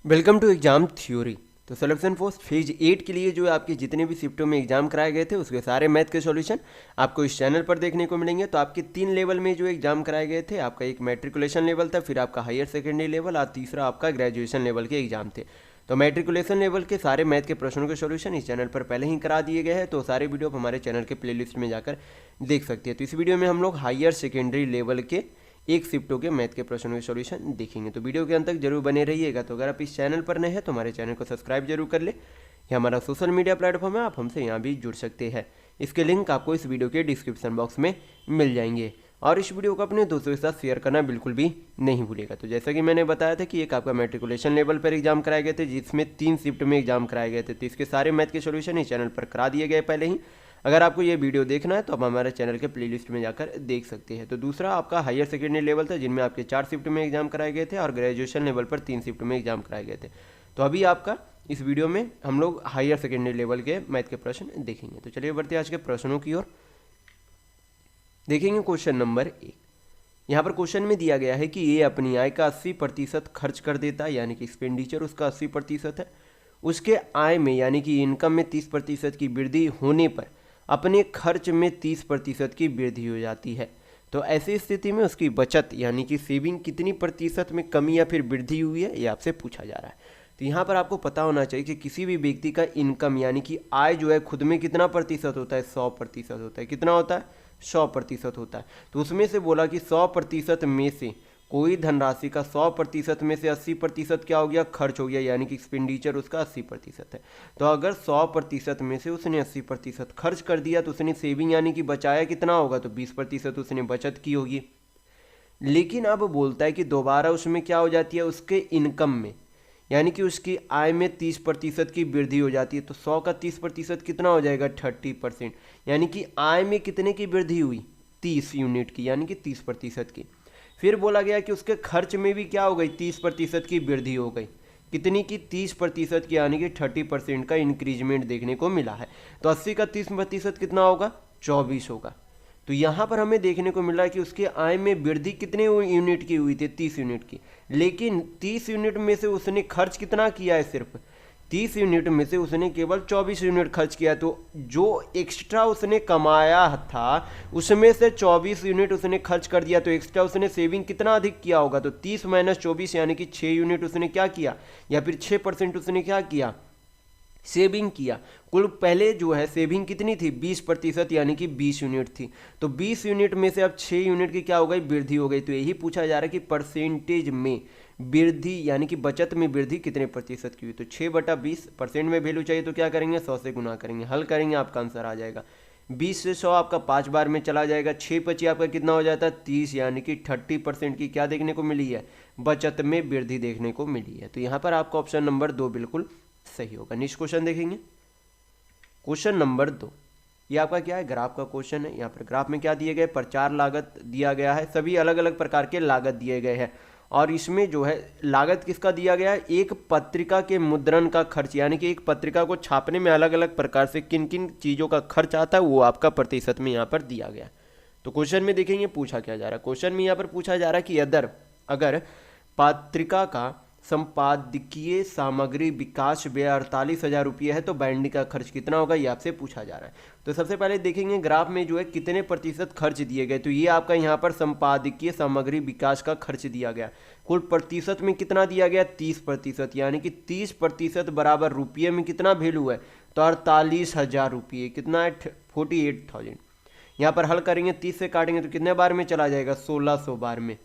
Welcome to exam theory. तो selection force phase 8 के लिए जो आपके जितने भी शिफ्टों में एग्जाम कराए गए थे उसके सारे मैथ के सॉल्यूशन आपको इस चैनल पर देखने को मिलेंगे। तो आपके 3 लेवल में जो एग्जाम कराए गए थे, आपका एक मैट्रिकुलेशन लेवल था, फिर आपका हायर सेकेंडरी लेवल और तीसरा आपका ग्रेजुएशन लेवल के एग्जाम थे। तो मैट्रिकुलेशन लेवल के सारे मैथ के प्रश्नों के सॉल्यूशन इस चैनल पर पहले ही करा दिए गए हैं, तो सारे वीडियो आप हमारे चैनल के प्लेलिस्ट में जाकर देख सकते हैं। तो इस वीडियो में हम लोग हायर सेकेंडरी लेवल के एक शिफ्टों के मैथ के प्रश्नों के सॉल्यूशन देखेंगे। तो वीडियो के अंत तक जरूर बने रहिएगा। तो अगर आप इस चैनल पर नए हैं तो हमारे चैनल को सब्सक्राइब जरूर कर ले। यह हमारा सोशल मीडिया प्लेटफॉर्म है, आप हमसे यहाँ भी जुड़ सकते हैं। इसके लिंक आपको इस वीडियो के डिस्क्रिप्शन बॉक्स में मिल जाएंगे। और इस वीडियो को अपने दोस्तों के साथ शेयर करना बिल्कुल भी नहीं भूलेगा। तो जैसा कि मैंने बताया था कि एक आपका मैट्रिकुलेशन लेवल पर एग्जाम कराए गए थे, जिसमें 3 शिफ्ट में एग्जाम कराए गए थे। तो इसके सारे मैथ के सॉल्यूशन इस चैनल पर करा दिए गए पहले ही। अगर आपको ये वीडियो देखना है तो आप हमारे चैनल के प्लेलिस्ट में जाकर देख सकते हैं। तो दूसरा आपका हायर सेकेंडरी लेवल था, जिनमें आपके 4 शिफ्ट में एग्जाम कराए गए थे, और ग्रेजुएशन लेवल पर 3 शिफ्ट में एग्जाम कराए गए थे। तो अभी आपका इस वीडियो में हम लोग हायर सेकेंडरी लेवल के मैथ के प्रश्न देखेंगे। तो चलिए बढ़ते हैं आज के प्रश्नों की ओर। देखेंगे क्वेश्चन नंबर 1। यहाँ पर क्वेश्चन में दिया गया है कि ये अपनी आय का 80% खर्च कर देता है, यानी कि एक्सपेंडिचर उसका 80% है। उसके आय में यानी कि इनकम में 30% की वृद्धि होने पर अपने खर्च में 30% की वृद्धि हो जाती है। तो ऐसी स्थिति में उसकी बचत यानी कि सेविंग कितनी प्रतिशत में कमी या फिर वृद्धि हुई है, ये आपसे पूछा जा रहा है। तो यहाँ पर आपको पता होना चाहिए कि किसी भी व्यक्ति का इनकम यानी कि आय जो है खुद में कितना प्रतिशत होता है, 100% होता है। कितना होता है? 100% होता है। तो उसमें से बोला कि 100% में से कोई धनराशि का 100% में से 80% क्या हो गया? खर्च हो गया, यानी कि एक्सपेंडिचर उसका 80% है। तो अगर 100% में से उसने 80% खर्च कर दिया तो उसने सेविंग यानी कि बचाया कितना होगा? तो 20% उसने बचत की होगी। लेकिन अब बोलता है कि दोबारा उसमें क्या हो जाती है? उसके इनकम में यानी कि उसकी आय में 30% की वृद्धि हो जाती है। तो 100 का 30% कितना हो जाएगा? 30%। यानी कि आय में कितने की वृद्धि हुई? 30 यूनिट की, यानी कि 30% की। फिर बोला गया कि उसके खर्च में भी क्या हो गई? 30% की वृद्धि हो गई। कितनी की? 30% की, यानी कि 30% का इंक्रीजमेंट देखने को मिला है। तो 80 का 30% कितना होगा? 24 होगा। तो यहाँ पर हमें देखने को मिला कि उसके आय में वृद्धि कितने यूनिट की हुई थी? 30 यूनिट की। लेकिन 30 यूनिट में से उसने खर्च कितना किया है? सिर्फ 30 यूनिट में से उसने केवल 24 यूनिट खर्च किया। तो जो एक्स्ट्रा उसने कमाया था उसमें से 24 यूनिट उसने खर्च कर दिया। तो एक्स्ट्रा उसने सेविंग कितना अधिक किया होगा? तो 30 माइनस 24 यानी कि 6 यूनिट उसने क्या किया, या फिर 6% उसने क्या किया? सेविंग किया। कुल पहले जो है सेविंग कितनी थी? 20%, यानी कि 20 यूनिट थी। तो 20 यूनिट में से अब 6 यूनिट की क्या हो गई? वृद्धि हो गई। तो यही पूछा जा रहा है कि परसेंटेज में वृद्धि यानी कि बचत में वृद्धि कितने प्रतिशत की हुई। तो 6/20% में वैल्यू चाहिए तो क्या करेंगे? 100 से गुना करेंगे, हल करेंगे, आपका आंसर आ जाएगा। 20 से 100 आपका 5 बार में चला जाएगा। 6 आपका कितना हो जाता है? 30, यानी कि 30% की क्या देखने को मिली है? बचत में वृद्धि देखने को मिली है। तो यहाँ पर आपका ऑप्शन नंबर 2 बिल्कुल सही होगा। नेक्स्ट क्वेश्चन देखेंगे, क्वेश्चन नंबर 2। ये आपका क्या है? ग्राफ का क्वेश्चन है। यहाँ पर ग्राफ में क्या दिए गए? प्रचार लागत दिया गया है। सभी अलग अलग प्रकार के लागत दिए गए हैं। और इसमें जो है लागत किसका दिया गया है? एक पत्रिका के मुद्रण का खर्च, यानी कि एक पत्रिका को छापने में अलग अलग प्रकार से किन किन चीज़ों का खर्च आता है वो आपका प्रतिशत में यहाँ पर दिया गया। तो क्वेश्चन में देखेंगे पूछा क्या जा रहा है। क्वेश्चन में यहाँ पर पूछा जा रहा है कि अगर पत्रिका का संपादकीय सामग्री विकास व्यय 48,000 रुपये है तो बाइंडिंग का खर्च कितना होगा? ये आपसे पूछा जा रहा है। तो सबसे पहले देखेंगे ग्राफ में जो है कितने प्रतिशत खर्च दिए गए। तो ये आपका यहाँ पर संपादकीय सामग्री विकास का खर्च दिया गया। कुल प्रतिशत में कितना दिया गया? 30%, यानी कि 30% बराबर रुपये में कितना वैल्यू है? तो 48,000 रुपये। कितना है? 48,000। यहाँ पर हल करेंगे, 30 से काटेंगे तो कितने बार में चला जाएगा? 1600 बार में।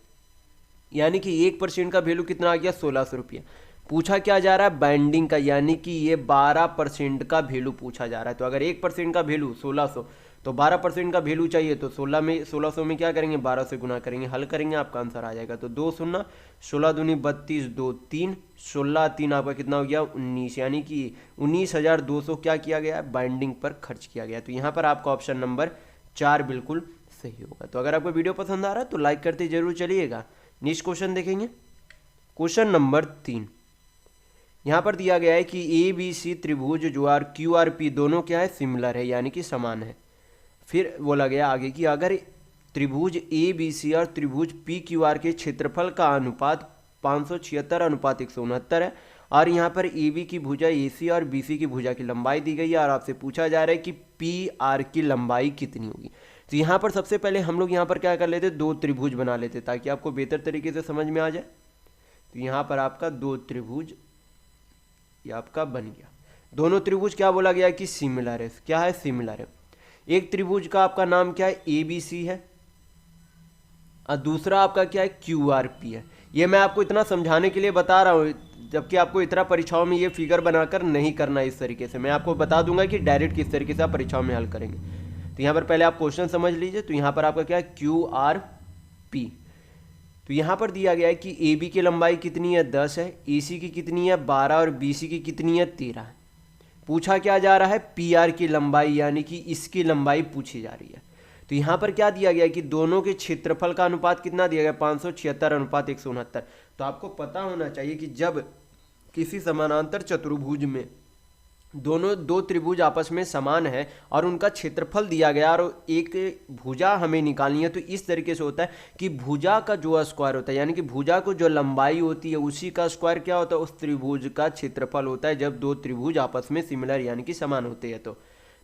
यानी कि 1% का वैल्यू कितना आ गया? 1600 रुपये। पूछा क्या जा रहा है? बाइंडिंग का, यानी कि ये 12% का वैल्यू पूछा जा रहा है। तो अगर 1% का वैल्यू 1600 तो 12% का वैल्यू चाहिए तो 1600 में क्या करेंगे? 12 से गुना करेंगे, हल करेंगे, आपका आंसर आ जाएगा। तो 2 शून्य 16 दूनी 32, 2 3, 16 3 आपका कितना हो गया? 19, यानी कि 19,200 क्या किया गया? बाइंडिंग पर खर्च किया गया। तो यहाँ पर आपका ऑप्शन नंबर 4 बिल्कुल सही होगा। तो अगर आपको वीडियो पसंद आ रहा है तो लाइक करते जरूर चलिएगा। नेक्स्ट क्वेश्चन देखेंगे, क्वेश्चन नंबर 3। यहाँ पर दिया गया है कि ए बी सी त्रिभुज जो आर क्यू आर पी दोनों क्या है? सिमिलर है, यानी कि समान है। फिर बोला गया आगे कि अगर त्रिभुज ए बी सी और त्रिभुज पी क्यू आर के क्षेत्रफल का अनुपात 576 अनुपात 169 है और यहाँ पर ए बी की भुजा ए सी और बी सी की भुजा की लंबाई दी गई है और आपसे पूछा जा रहा है कि पी आर की लंबाई कितनी होगी। तो यहाँ पर सबसे पहले हम लोग यहाँ पर क्या कर लेते, दो त्रिभुज बना लेते ताकि आपको बेहतर तरीके से समझ में आ जाए। तो यहाँ पर आपका दो त्रिभुज ये आपका बन गया। दोनों त्रिभुज क्या बोला गया कि सिमिलर है। क्या है, सिमिलर है। एक त्रिभुज का आपका नाम क्या है, ए बी सी है और दूसरा आपका क्या है, क्यू आर पी है। ये मैं आपको इतना समझाने के लिए बता रहा हूँ, जबकि आपको इतना परीक्षाओं में ये फिगर बनाकर नहीं करना इस तरीके से। मैं आपको बता दूंगा कि डायरेक्ट किस तरीके से आप परीक्षाओं में हल करेंगे। तो यहाँ पर पहले आप क्वेश्चन समझ लीजिए। तो यहाँ पर आपका क्या है, क्यू आर पी। तो यहाँ पर दिया गया है कि ए बी की लंबाई कितनी है, 10 है, ए सी की कितनी है, 12 और बी सी की कितनी है, 13 है। पूछा क्या जा रहा है, पी आर की लंबाई, यानी कि इसकी लंबाई पूछी जा रही है। तो यहाँ पर क्या दिया गया कि दोनों के क्षेत्रफल का अनुपात कितना दिया गया, 576 अनुपात 169। तो आपको पता होना चाहिए कि जब किसी समानांतर चतुर्भुज में दो त्रिभुज आपस में समान है और उनका क्षेत्रफल दिया गया और एक भुजा हमें निकालनी है, तो इस तरीके से होता है कि भुजा का जो स्क्वायर होता है, यानी कि भुजा को जो लंबाई होती है उसी का स्क्वायर क्या होता है, उस त्रिभुज का क्षेत्रफल होता है जब दो त्रिभुज आपस में सिमिलर यानी कि समान होते हैं। तो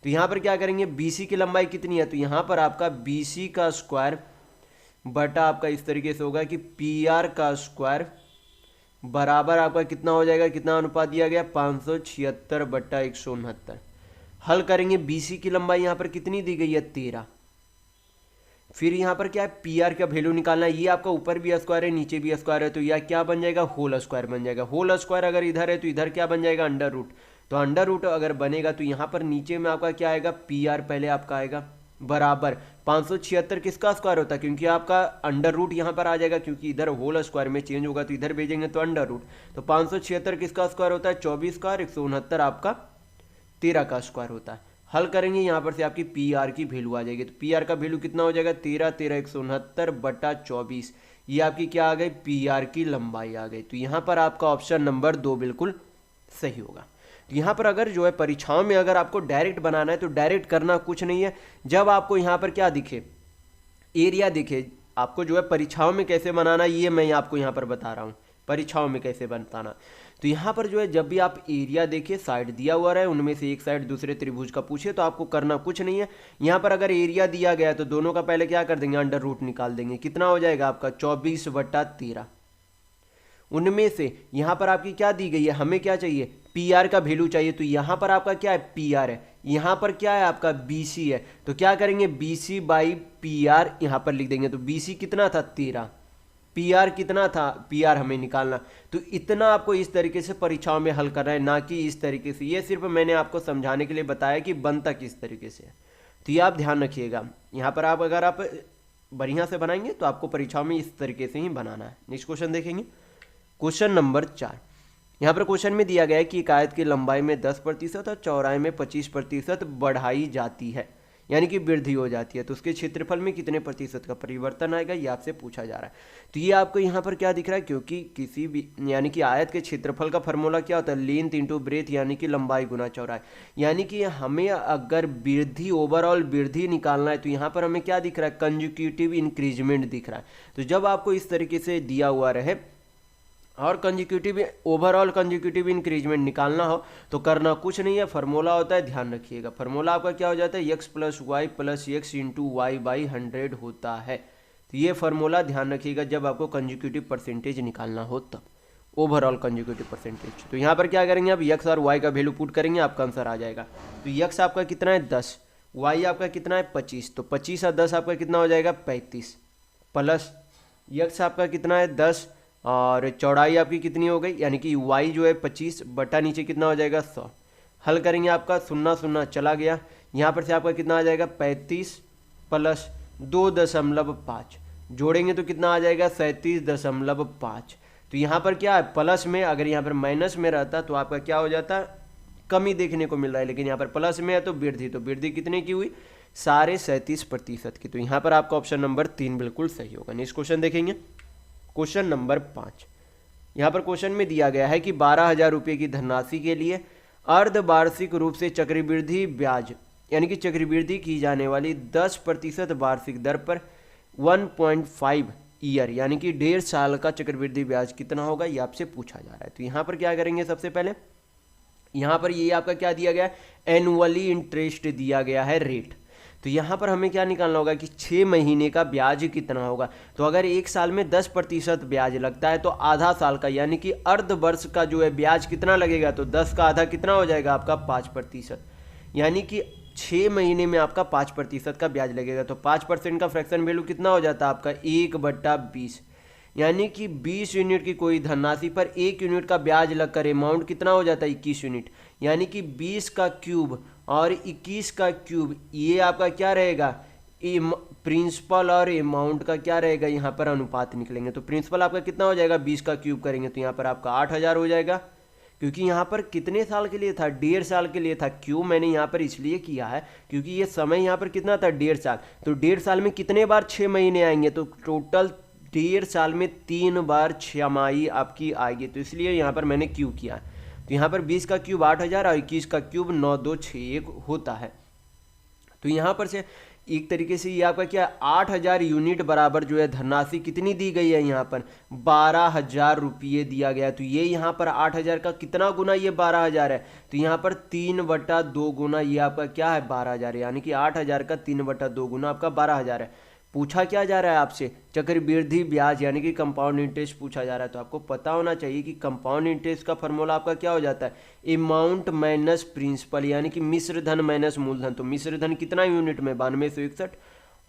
यहाँ पर क्या करेंगे, BC की लंबाई कितनी है, तो यहाँ पर आपका BC का स्क्वायर बटा आपका इस तरीके से होगा कि PR का स्क्वायर बराबर आपका कितना हो जाएगा, कितना अनुपात दिया गया, 576 बटा 169। हल करेंगे, BC की लंबाई यहाँ पर कितनी दी गई है, 13। फिर यहाँ पर क्या है, PR का वैल्यू निकालना है। ये आपका ऊपर भी स्क्वायर है नीचे भी स्क्वायर है, तो यह क्या बन जाएगा, होल स्क्वायर बन जाएगा। होल स्क्वायर अगर इधर है तो इधर क्या बन जाएगा, अंडर रूट। तो अंडर रूट अगर बनेगा तो यहाँ पर नीचे में आपका क्या आएगा, PR पहले आपका आएगा बराबर 576 किसका स्क्वायर होता है, क्योंकि आपका अंडर रूट यहाँ पर आ जाएगा, क्योंकि इधर होल स्क्वायर में चेंज होगा तो इधर भेजेंगे तो अंडर रूट। तो 576 किसका स्क्वायर होता है, 24 स्क्वायर, 169 आपका 13 का स्क्वायर होता है। हल करेंगे, यहाँ पर से आपकी PR की वैल्यू आ जाएगी। तो PR का वैल्यू कितना हो जाएगा, 13 13 169 बटा 24। ये आपकी क्या आ गई, PR की लंबाई आ गई। तो यहाँ पर आपका ऑप्शन नंबर 2 बिल्कुल सही होगा। तो यहाँ पर अगर जो है परीक्षाओं में अगर आपको डायरेक्ट बनाना है तो डायरेक्ट करना कुछ नहीं है। जब आपको यहाँ पर क्या दिखे, एरिया दिखे, आपको जो है परीक्षाओं में कैसे बनाना ये मैं आपको यहाँ पर बता रहा हूँ, परीक्षाओं में कैसे बताना। तो यहाँ पर जो है जब भी आप एरिया देखिए, साइड दिया हुआ रहे, उनमें से एक साइड दूसरे त्रिभुज का पूछे तो आपको करना कुछ नहीं है। यहाँ पर अगर एरिया दिया गया है तो दोनों का पहले क्या कर देंगे, अंडर रूट निकाल देंगे। कितना हो जाएगा आपका 24 बटा 13। उनमें से यहाँ पर आपकी क्या दी गई है, हमें क्या चाहिए, PR का वैल्यू चाहिए। तो यहाँ पर आपका क्या है, PR है, यहाँ पर क्या है आपका BC है। तो क्या करेंगे, BC बाई PR यहाँ पर लिख देंगे। तो BC कितना था, 13, PR कितना था, PR हमें निकालना। तो इतना आपको इस तरीके से परीक्षाओं में हल करना है, ना कि इस तरीके से। ये सिर्फ मैंने आपको समझाने के लिए बताया कि बनता किस तरीके से। तो ये आप ध्यान रखिएगा। यहाँ पर आप अगर आप बढ़िया से बनाएंगे तो आपको परीक्षाओं में इस तरीके से ही बनाना है। नेक्स्ट क्वेश्चन देखेंगे, क्वेश्चन नंबर 4। यहाँ पर क्वेश्चन में दिया गया है कि एक आयत की लंबाई में 10% और चौड़ाई में 25% बढ़ाई जाती है, यानी कि वृद्धि हो जाती है, तो उसके क्षेत्रफल में कितने प्रतिशत का परिवर्तन आएगा, ये आपसे पूछा जा रहा है। तो ये आपको यहाँ पर क्या दिख रहा है, क्योंकि किसी भी यानी कि आयत के क्षेत्रफल का फॉर्मूला क्या होता है, लेंथ इंटू ब्रेथ, यानी कि लंबाई गुना चौड़ाई। यानी कि हमें अगर वृद्धि, ओवरऑल वृद्धि निकालना है तो यहाँ पर हमें क्या दिख रहा है, कंजिक्यूटिव इंक्रीजमेंट दिख रहा है। तो जब आपको इस तरीके से दिया हुआ रहे और कंजिक्यूटिव, ओवरऑल कंजिक्यूटिव इंक्रीजमेंट निकालना हो तो करना कुछ नहीं है, फार्मूला होता है, ध्यान रखिएगा। फार्मूला आपका क्या हो जाता है, x plus Y plus X into Y by 100 होता है। तो ये फार्मूला ध्यान रखिएगा जब आपको कंजिक्यूटिव परसेंटेज निकालना हो तब, ओवरऑल कंजिक्यूटिव परसेंटेज। तो यहाँ पर क्या करेंगे, आप x और y का वैल्यू पुट करेंगे, आपका आंसर आ जाएगा। तो x आपका कितना है, 10, y आपका कितना है, 25। तो 25 और 10 आपका कितना हो जाएगा, 35, प्लस x आपका कितना है, 10, और चौड़ाई आपकी कितनी हो गई, यानी कि y जो है 25 बटा नीचे कितना हो जाएगा, 100। हल करेंगे, आपका 0 0 चला गया, यहाँ पर से आपका कितना आ जाएगा, 35 प्लस 2.5, जोड़ेंगे तो कितना आ जाएगा, 37.5। तो यहाँ पर क्या है, प्लस में, अगर यहाँ पर माइनस में रहता तो आपका क्या हो जाता, कमी देखने को मिल रहा है, लेकिन यहाँ पर प्लस में है तो वृद्धि, तो वृद्धि कितने की हुई, 37% की। तो यहाँ पर आपका ऑप्शन नंबर 3 बिल्कुल सही होगा। नेक्स्ट क्वेश्चन देखेंगे, क्वेश्चन नंबर 5। यहाँ पर क्वेश्चन में दिया गया है कि 12,000 रुपये की धनराशि के लिए अर्धवार्षिक रूप से चक्रवृद्धि ब्याज, यानी कि चक्रवृद्धि की जाने वाली 10% वार्षिक दर पर 1.5 ईयर, यानी कि 1.5 साल का चक्रवृद्धि ब्याज कितना होगा, ये आपसे पूछा जा रहा है। तो यहाँ पर क्या करेंगे, सबसे पहले यहाँ पर ये आपका क्या दिया गया है, एनुअली इंटरेस्ट दिया गया है रेट। तो यहाँ पर हमें क्या निकालना होगा कि 6 महीने का ब्याज कितना होगा। तो अगर एक साल में 10% ब्याज लगता है तो आधा साल का यानी कि अर्ध वर्ष का जो है ब्याज कितना लगेगा, तो 10 का आधा कितना हो जाएगा आपका 5%, यानी कि 6 महीने में आपका 5% का ब्याज लगेगा। तो 5% का फ्रैक्शन वैल्यू कितना हो जाता है आपका 1/20, यानी कि 20 यूनिट की कोई धनराशि पर 1 यूनिट का ब्याज लगकर अमाउंट कितना हो जाता है 21 यूनिट, यानी कि 20 का क्यूब और 21 का क्यूब, ये आपका क्या रहेगा, प्रिंसिपल और अमाउंट का क्या रहेगा, यहाँ पर अनुपात निकलेंगे। तो प्रिंसिपल आपका कितना हो जाएगा, 20 का क्यूब करेंगे तो यहाँ पर आपका 8,000 हो जाएगा, क्योंकि यहाँ पर कितने साल के लिए था, 1.5 साल के लिए था। क्यों मैंने यहाँ पर इसलिए किया है क्योंकि ये समय यहाँ पर कितना था 1.5 साल, तो 1.5 साल में कितने बार 6 महीने आएंगे, तो टोटल 1.5 साल में 3 बार छमाही आपकी आएगी, तो इसलिए यहाँ पर मैंने क्यू किया। तो यहाँ पर 20 का क्यूब 8,000 और 21 का क्यूब 9261 होता है। तो यहाँ पर से एक तरीके से ये आपका क्या 8,000 यूनिट बराबर जो है धनराशि कितनी दी गई है, यहाँ पर 12,000 रुपये दिया गया। तो ये यहाँ पर 8,000 का कितना गुना, ये 12,000 है, तो यहाँ पर 3/2 गुना ये आपका क्या है 12,000, यानी कि 8,000 का 3/2 गुना आपका 12,000 है। पूछा क्या जा रहा है आपसे, चक्रवृद्धि ब्याज यानी कि कंपाउंड इंटरेस्ट पूछा जा रहा है। तो आपको पता होना चाहिए कि कंपाउंड इंटरेस्ट का फॉर्मूला आपका क्या हो जाता है, अमाउंट माइनस प्रिंसिपल, यानी कि मिश्र धन माइनस मूलधन। तो मिश्र धन कितना यूनिट में 9261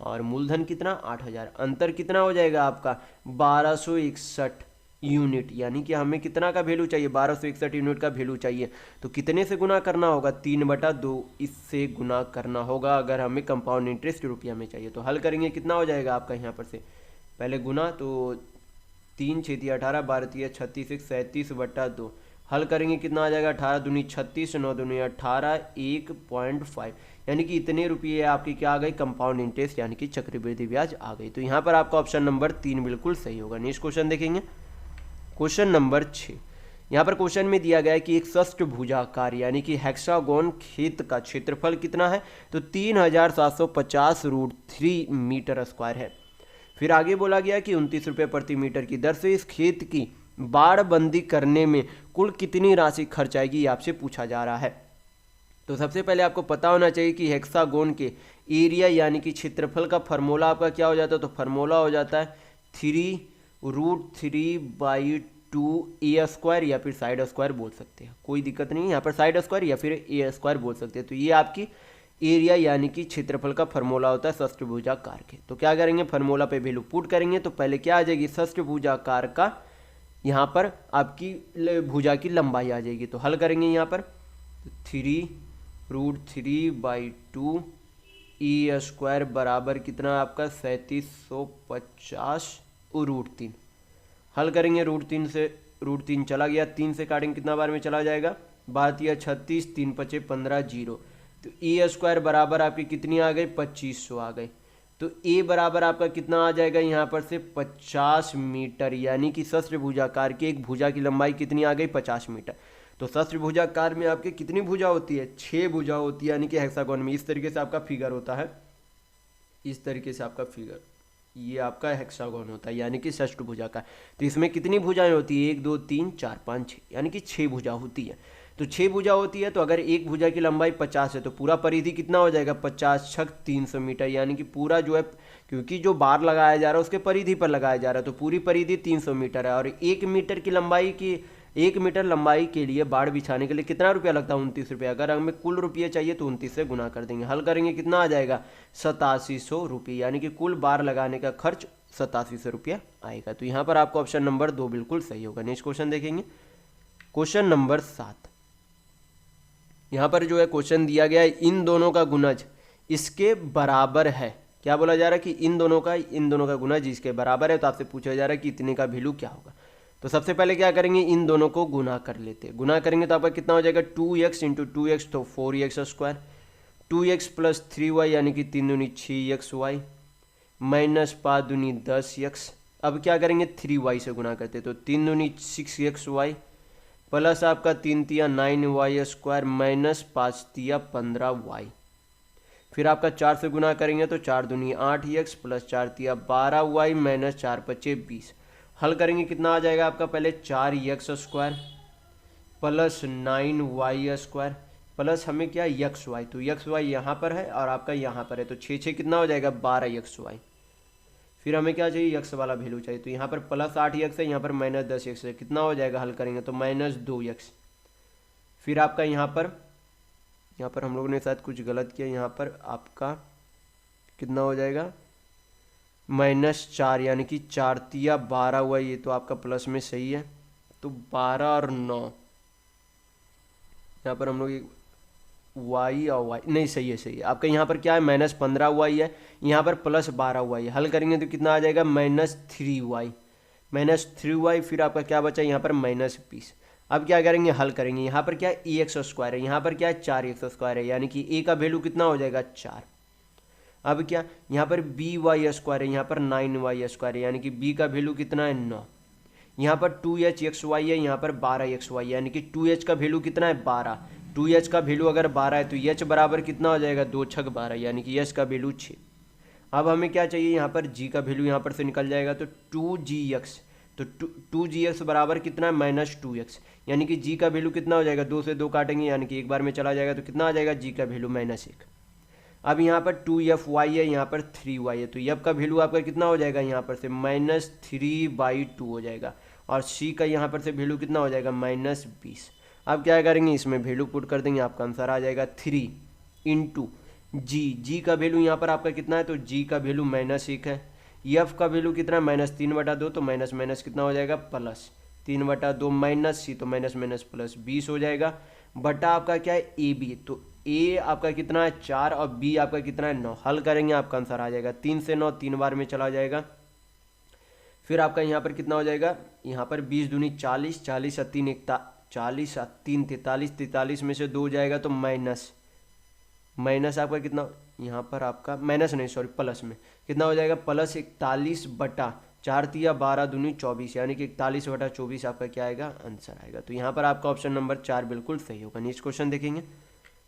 और मूलधन कितना 8,000, अंतर कितना हो जाएगा आपका 1261 यूनिट, यानी कि हमें कितना का वैल्यू चाहिए 1261 यूनिट का वैल्यू चाहिए। तो कितने से गुना करना होगा 3/2, इससे गुना करना होगा अगर हमें कंपाउंड इंटरेस्ट रुपया में चाहिए। तो हल करेंगे कितना हो जाएगा आपका यहाँ पर से पहले गुना, तो 3 6 18 12 36 37/2, हल करेंगे कितना आ जाएगा 18 दूनी 36 9 दूनी 18 1.5, यानी कि इतने रुपये आपकी क्या आ गई कंपाउंड इंटरेस्ट यानी कि चक्रवृद्धि ब्याज आ गई। तो यहाँ पर आपका ऑप्शन नंबर 3 बिल्कुल सही होगा। नेक्स्ट क्वेश्चन देखेंगे, क्वेश्चन नंबर 6। यहाँ पर क्वेश्चन में दिया गया है कि एक षष्ठभुजाकार यानी कि हेक्सागोन खेत का क्षेत्रफल कितना है, तो 3,750√3 मीटर स्क्वायर है। फिर आगे बोला गया कि 29 रुपये प्रति मीटर की दर से इस खेत की बाड़बंदी करने में कुल कितनी राशि खर्च आएगी, ये आपसे पूछा जा रहा है। तो सबसे पहले आपको पता होना चाहिए कि हेक्सागोन के एरिया यानी कि क्षेत्रफल का फार्मूला आपका क्या हो जाता है, तो फार्मूला हो जाता है 3√3/2 a² या फिर साइड स्क्वायर बोल सकते हैं, कोई दिक्कत नहीं है, यहाँ पर साइड स्क्वायर या फिर a² बोल सकते हैं। तो ये आपकी एरिया यानी कि क्षेत्रफल का फार्मूला होता है षष्ठभुजाकार के। तो क्या करेंगे, फार्मूला पे वैल्यू पुट करेंगे, तो पहले क्या आ जाएगी षष्ठभुजाकार का यहाँ पर आपकी भुजा की लंबाई आ जाएगी। तो हल करेंगे यहाँ पर 3√3/2 a² बराबर कितना आपका 3750√3, हल करेंगे √3 से, √3 चला गया, 3 से काटेंगे कितना बार में चला जाएगा 36 3 5 15 0, तो a² बराबर आपकी कितनी आ गई 2500 आ गई। तो a बराबर आपका कितना आ जाएगा यहाँ पर से 50 मीटर, यानी कि षष्ठभुजाकार की एक भुजा की लंबाई कितनी आ गई 50 मीटर। तो षष्ठभुजाकार में आपके कितनी भुजा होती है 6 भुजा होती है, यानी कि हेक्सागोन में इस तरीके से आपका फिगर होता है, इस तरीके से आपका फिगर ये आपका हेक्सागोन होता है यानी कि षष्ठभुजाकार। तो इसमें कितनी भुजाएं होती है 1 2 3 4 5 6, यानी कि 6 भुजा होती है। तो 6 भुजा होती है, तो अगर एक भुजा की लंबाई 50 है तो पूरा परिधि कितना हो जाएगा 50 छक 300 मीटर, यानी कि पूरा जो है क्योंकि जो बार लगाया जा रहा है उसके परिधि पर लगाया जा रहा है, तो पूरी परिधि 300 मीटर है। और 1 मीटर की लंबाई की 1 मीटर लंबाई के लिए बाड़ बिछाने के लिए कितना रुपया लगता है 29 रुपये। अगर हमें कुल रुपये चाहिए तो 29 से गुना कर देंगे, हल करेंगे कितना आ जाएगा 8700 रुपये, यानी कि कुल बार लगाने का खर्च 8700 रुपया आएगा। तो यहाँ पर आपको ऑप्शन नंबर 2 बिल्कुल सही होगा। नेक्स्ट क्वेश्चन देखेंगे, क्वेश्चन नंबर 7। यहाँ पर जो है क्वेश्चन दिया गया है इन दोनों का गुणज इसके बराबर है। क्या बोला जा रहा है कि इन दोनों का गुणज इसके बराबर है। तो आपसे पूछा जा रहा है कि इतने का वैल्यू क्या होगा। तो सबसे पहले क्या करेंगे, इन दोनों को गुना कर लेते हैं। गुना करेंगे तो आपका कितना हो जाएगा 2x × 2x तो 4x², 2x + 3y यानी कि 3 दूनी 6xy माइनस 5 दूनी 10x। अब क्या करेंगे 3y से गुना करते तो 3 दूनी 6xy प्लस आपका 3 तिया 9y² माइनस 5 तिया 15y। फिर आपका 4 से गुना करेंगे तो 4 दूनी 8x प्लस 4 तिया 12y माइनस 4 पच्चे 20। हल करेंगे कितना आ जाएगा आपका, पहले 4x² प्लस 9y² प्लस हमें क्या एक्स वाई, तो एक्स वाई यहाँ पर है और आपका यहाँ पर है, तो 6 कितना हो जाएगा 12xy। फिर हमें क्या चाहिए, एक्स वाला वैल्यू चाहिए, तो यहाँ पर प्लस 8x है, यहाँ पर माइनस 10x है, कितना हो जाएगा हल करेंगे तो -2x। फिर आपका यहाँ पर हम लोगों ने शायद कुछ गलत किया, यहाँ पर आपका कितना हो जाएगा -4, यानी कि 4 तिया 12 हुआ, ये तो आपका प्लस में सही है, तो 12 और 9 यहाँ पर हम लोग y और y नहीं, सही है आपका यहाँ पर क्या है -15y है, यहाँ पर +12y है। हल करेंगे तो कितना आ जाएगा -3y। फिर आपका क्या बचा यहाँ पर -20। अब क्या करेंगे, हल करेंगे, यहाँ पर क्या है ax² है, यहाँ पर क्या है 4x² है, यानी कि a का वैल्यू कितना हो जाएगा 4। अब क्या यहाँ पर by² है, यहाँ पर 9y² है, यानी कि b का वैल्यू कितना है 9। यहाँ पर 2hxy है, यहाँ पर 12xy, यानी कि 2h का वैल्यू कितना है 12। 2h का वैल्यू अगर 12 है तो h बराबर कितना हो जाएगा 2 छक 12, यानी कि h का वैल्यू 6। अब हमें क्या चाहिए, यहाँ पर g का वैल्यू यहाँ पर से निकल जाएगा, तो 2gx, तो 2gx बराबर कितना है -2x, यानी कि g का वैल्यू कितना हो जाएगा, 2 से 2 काटेंगे यानी कि एक बार में चला जाएगा, तो कितना आ जाएगा g का वैल्यू -1। अब यहाँ पर 2fy है, यहाँ पर 3y है, तो f का वैल्यू आपका कितना हो जाएगा, यहाँ पर से -3/2 हो जाएगा, और c का यहाँ पर से वैल्यू कितना हो जाएगा -20। अब क्या करेंगे, इसमें वैल्यू पुट कर देंगे, आपका आंसर आ जाएगा 3 इंटू जी का वैल्यू यहाँ पर आपका कितना है, तो जी का वैल्यू -1 है, एफ का वैल्यू कितना है -3/2, तो माइनस माइनस कितना हो जाएगा +3/2 माइनस सी, तो माइनस माइनस प्लस 20 हो जाएगा, बटा आपका क्या है ए बी, तो ए आपका कितना है 4 और बी आपका कितना है 9। हल करेंगे आपका आंसर आ जाएगा 3 से 9 3 बार में चला जाएगा। फिर आपका यहाँ पर कितना हो जाएगा, यहाँ पर 20 दूनी 40, 40 और 3 40 और 3 43, 43 में से 2 हो जाएगा तो माइनस आपका कितना, यहाँ पर आपका माइनस नहीं सॉरी प्लस में कितना हो जाएगा +41 बटा 4 तिया 12 दूनी 24, यानी कि 41/24 आपका क्या आएगा आंसर आएगा। तो यहाँ पर आपका ऑप्शन नंबर 4 बिल्कुल सही होगा। नेक्स्ट क्वेश्चन देखेंगे,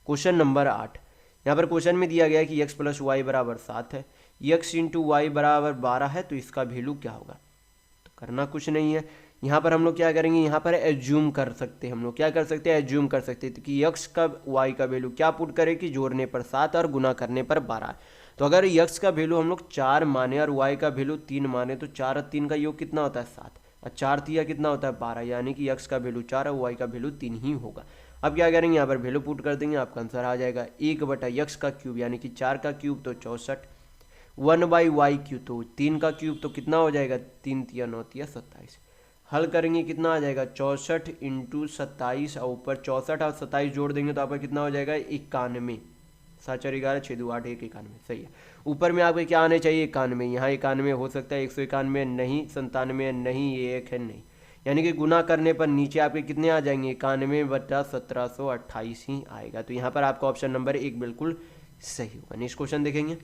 क्वेश्चन नंबर 8। यहाँ पर क्वेश्चन में दिया गया है कि x + y = 7 है, x × y = 12 है, तो इसका वैल्यू क्या होगा। तो करना कुछ नहीं है, यहाँ पर हम लोग क्या करेंगे, यहाँ पर एज्यूम कर सकते हैं, हम लोग क्या कर सकते हैं एज्यूम कर सकते हैं कि x का y का वैल्यू क्या पुट करें कि जोड़ने पर 7 और गुना करने पर 12। तो अगर x का वैल्यू हम लोग 4 माने और y का वैल्यू 3 माने, तो 4 और 3 का योग कितना होता है 7, और 4 तिया कितना होता है 12, यानी कि x का वैल्यू 4 और y का वैल्यू 3 ही होगा। अब क्या करेंगे, यहाँ पर वैल्यू पुट कर देंगे, आपका आंसर आ जाएगा 1/x का क्यूब, यानी कि 4 का क्यूब तो 64, 1/y क्यूब तो 3 का क्यूब तो कितना हो जाएगा 3 तिया 9 तिया 27। हल करेंगे कितना आ जाएगा 64 × 27, और ऊपर 64 और 27 जोड़ देंगे तो आपका कितना हो जाएगा 91, 7 4 11 6 2 8 1 91, सही है। ऊपर में आपके क्या आने चाहिए 91, यहाँ 91 हो सकता है, 191 नहीं, 97 नहीं, ये 1 है नहीं, यानी कि गुना करने पर नीचे आपके कितने आ जाएंगे 91/1728 ही आएगा। तो यहाँ पर आपका ऑप्शन नंबर 1 बिल्कुल सही होगा। नेक्स्ट क्वेश्चन देखेंगे,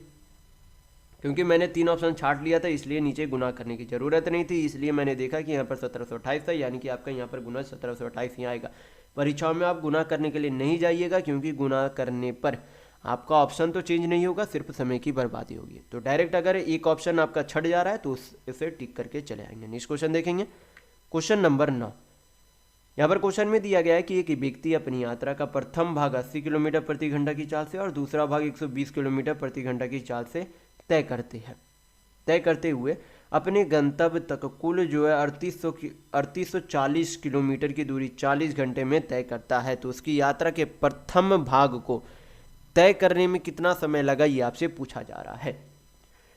क्योंकि मैंने 3 ऑप्शन छाट लिया था इसलिए नीचे गुना करने की ज़रूरत नहीं थी, इसलिए मैंने देखा कि यहाँ पर 1728 था, यानी कि आपका यहाँ पर गुना 1728 ही आएगा। परीक्षाओं में आप गुना करने के लिए नहीं जाइएगा, क्योंकि गुना करने पर आपका ऑप्शन तो चेंज नहीं होगा, सिर्फ समय की बर्बादी होगी। तो डायरेक्ट अगर एक ऑप्शन आपका छट जा रहा है तो इसे टिक करके चले आएंगे। नेक्स्ट क्वेश्चन देखेंगे, क्वेश्चन नंबर 9। यहाँ पर क्वेश्चन में दिया गया है कि एक व्यक्ति अपनी यात्रा का प्रथम भाग 80 किलोमीटर प्रति घंटा की चाल से और दूसरा भाग 120 किलोमीटर प्रति घंटा की चाल से तय करते हुए अपने गंतव्य तक कुल जो है 3840 किलोमीटर की दूरी 40 घंटे में तय करता है। तो उसकी यात्रा के प्रथम भाग को तय करने में कितना समय लगा, ये आपसे पूछा जा रहा है।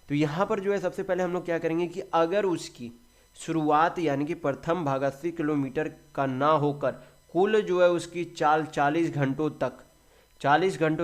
तो यहाँ पर जो है सबसे पहले हम लोग क्या करेंगे कि अगर उसकी शुरुआत यानी कि प्रथम भाग 80 किलोमीटर का ना होकर कुल जो है उसकी चाल 40 घंटों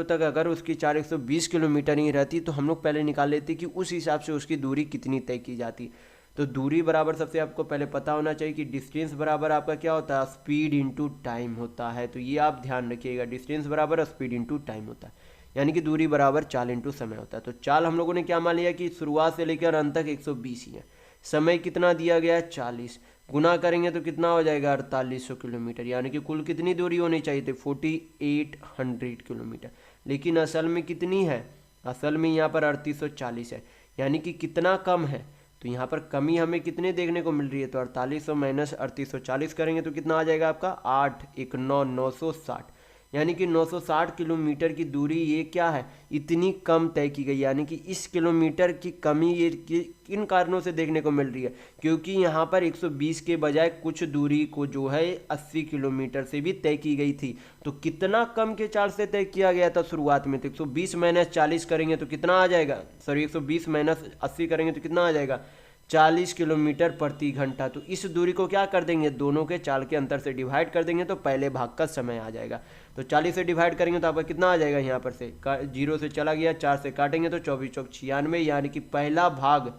तक अगर उसकी चाल 120 किलोमीटर ही रहती, तो हम लोग पहले निकाल लेते कि उस हिसाब से उसकी दूरी कितनी तय की जाती। तो दूरी बराबर सबसे आपको पहले पता होना चाहिए कि डिस्टेंस बराबर आपका क्या होता है स्पीड इंटू टाइम होता है। तो ये आप ध्यान रखिएगा, डिस्टेंस बराबर स्पीड इंटू टाइम होता है, यानी कि दूरी बराबर चाल इंटू समय होता है। तो चाल हम लोगों ने क्या मान लिया कि शुरुआत से लेकर अंत तक 120 ही है, समय कितना दिया गया है 40, गुना करेंगे तो कितना हो जाएगा 4800 किलोमीटर, यानी कि कुल कितनी दूरी होनी चाहिए थी 4800 किलोमीटर, लेकिन असल में कितनी है असल में यहाँ पर 3840 है, यानी कि कितना कम है। तो यहाँ पर कमी हमें कितने देखने को मिल रही है, तो 4800 माइनस 3840 करेंगे तो कितना आ जाएगा आपका 8 1 9 960, यानी कि 960 किलोमीटर की दूरी ये क्या है, इतनी कम तय की गई। यानी कि इस किलोमीटर की कमी ये किन कारणों से देखने को मिल रही है, क्योंकि यहाँ पर 120 के बजाय कुछ दूरी को जो है 80 किलोमीटर से भी तय की गई थी। तो कितना कम के चार्ज से तय किया गया था शुरुआत में, तो 120 माइनस 40 करेंगे तो कितना आ जाएगा, सॉरी 120 माइनस 80 करेंगे तो कितना आ जाएगा 40 किलोमीटर प्रति घंटा। तो इस दूरी को क्या कर देंगे, दोनों के चाल के अंतर से डिवाइड कर देंगे तो पहले भाग का समय आ जाएगा। तो 40 से डिवाइड करेंगे तो आपका कितना आ जाएगा, यहाँ पर से 0 से चला गया, 4 से काटेंगे तो 24 चौक 96, यानी कि पहला भाग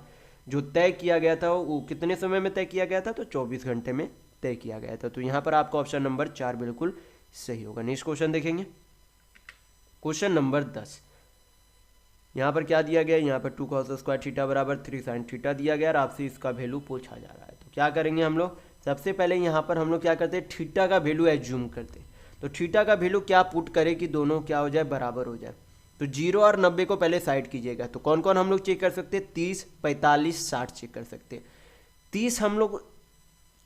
जो तय किया गया था वो कितने समय में तय किया गया था, तो 24 घंटे में तय किया गया था। तो यहाँ पर आपका ऑप्शन नंबर 4 बिल्कुल सही होगा। नेक्स्ट क्वेश्चन देखेंगे, क्वेश्चन नंबर 10। यहाँ पर क्या दिया गया, यहाँ पर 2 cos स्क्वायर थीटा बराबर 3 sin थीटा दिया गया और आपसे इसका वैल्यू पूछा जा रहा है। तो क्या करेंगे हम लोग, सबसे पहले यहाँ पर हम लोग क्या करते हैं, थीटा का वैल्यू एज्यूम करते हैं। तो थीटा का वैल्यू क्या पुट करे कि दोनों क्या हो जाए, बराबर हो जाए। तो 0 और 90 को पहले साइड कीजिएगा। तो कौन कौन हम लोग चेक कर सकते हैं, 30 45 60 चेक कर सकते हैं। 30 हम लोग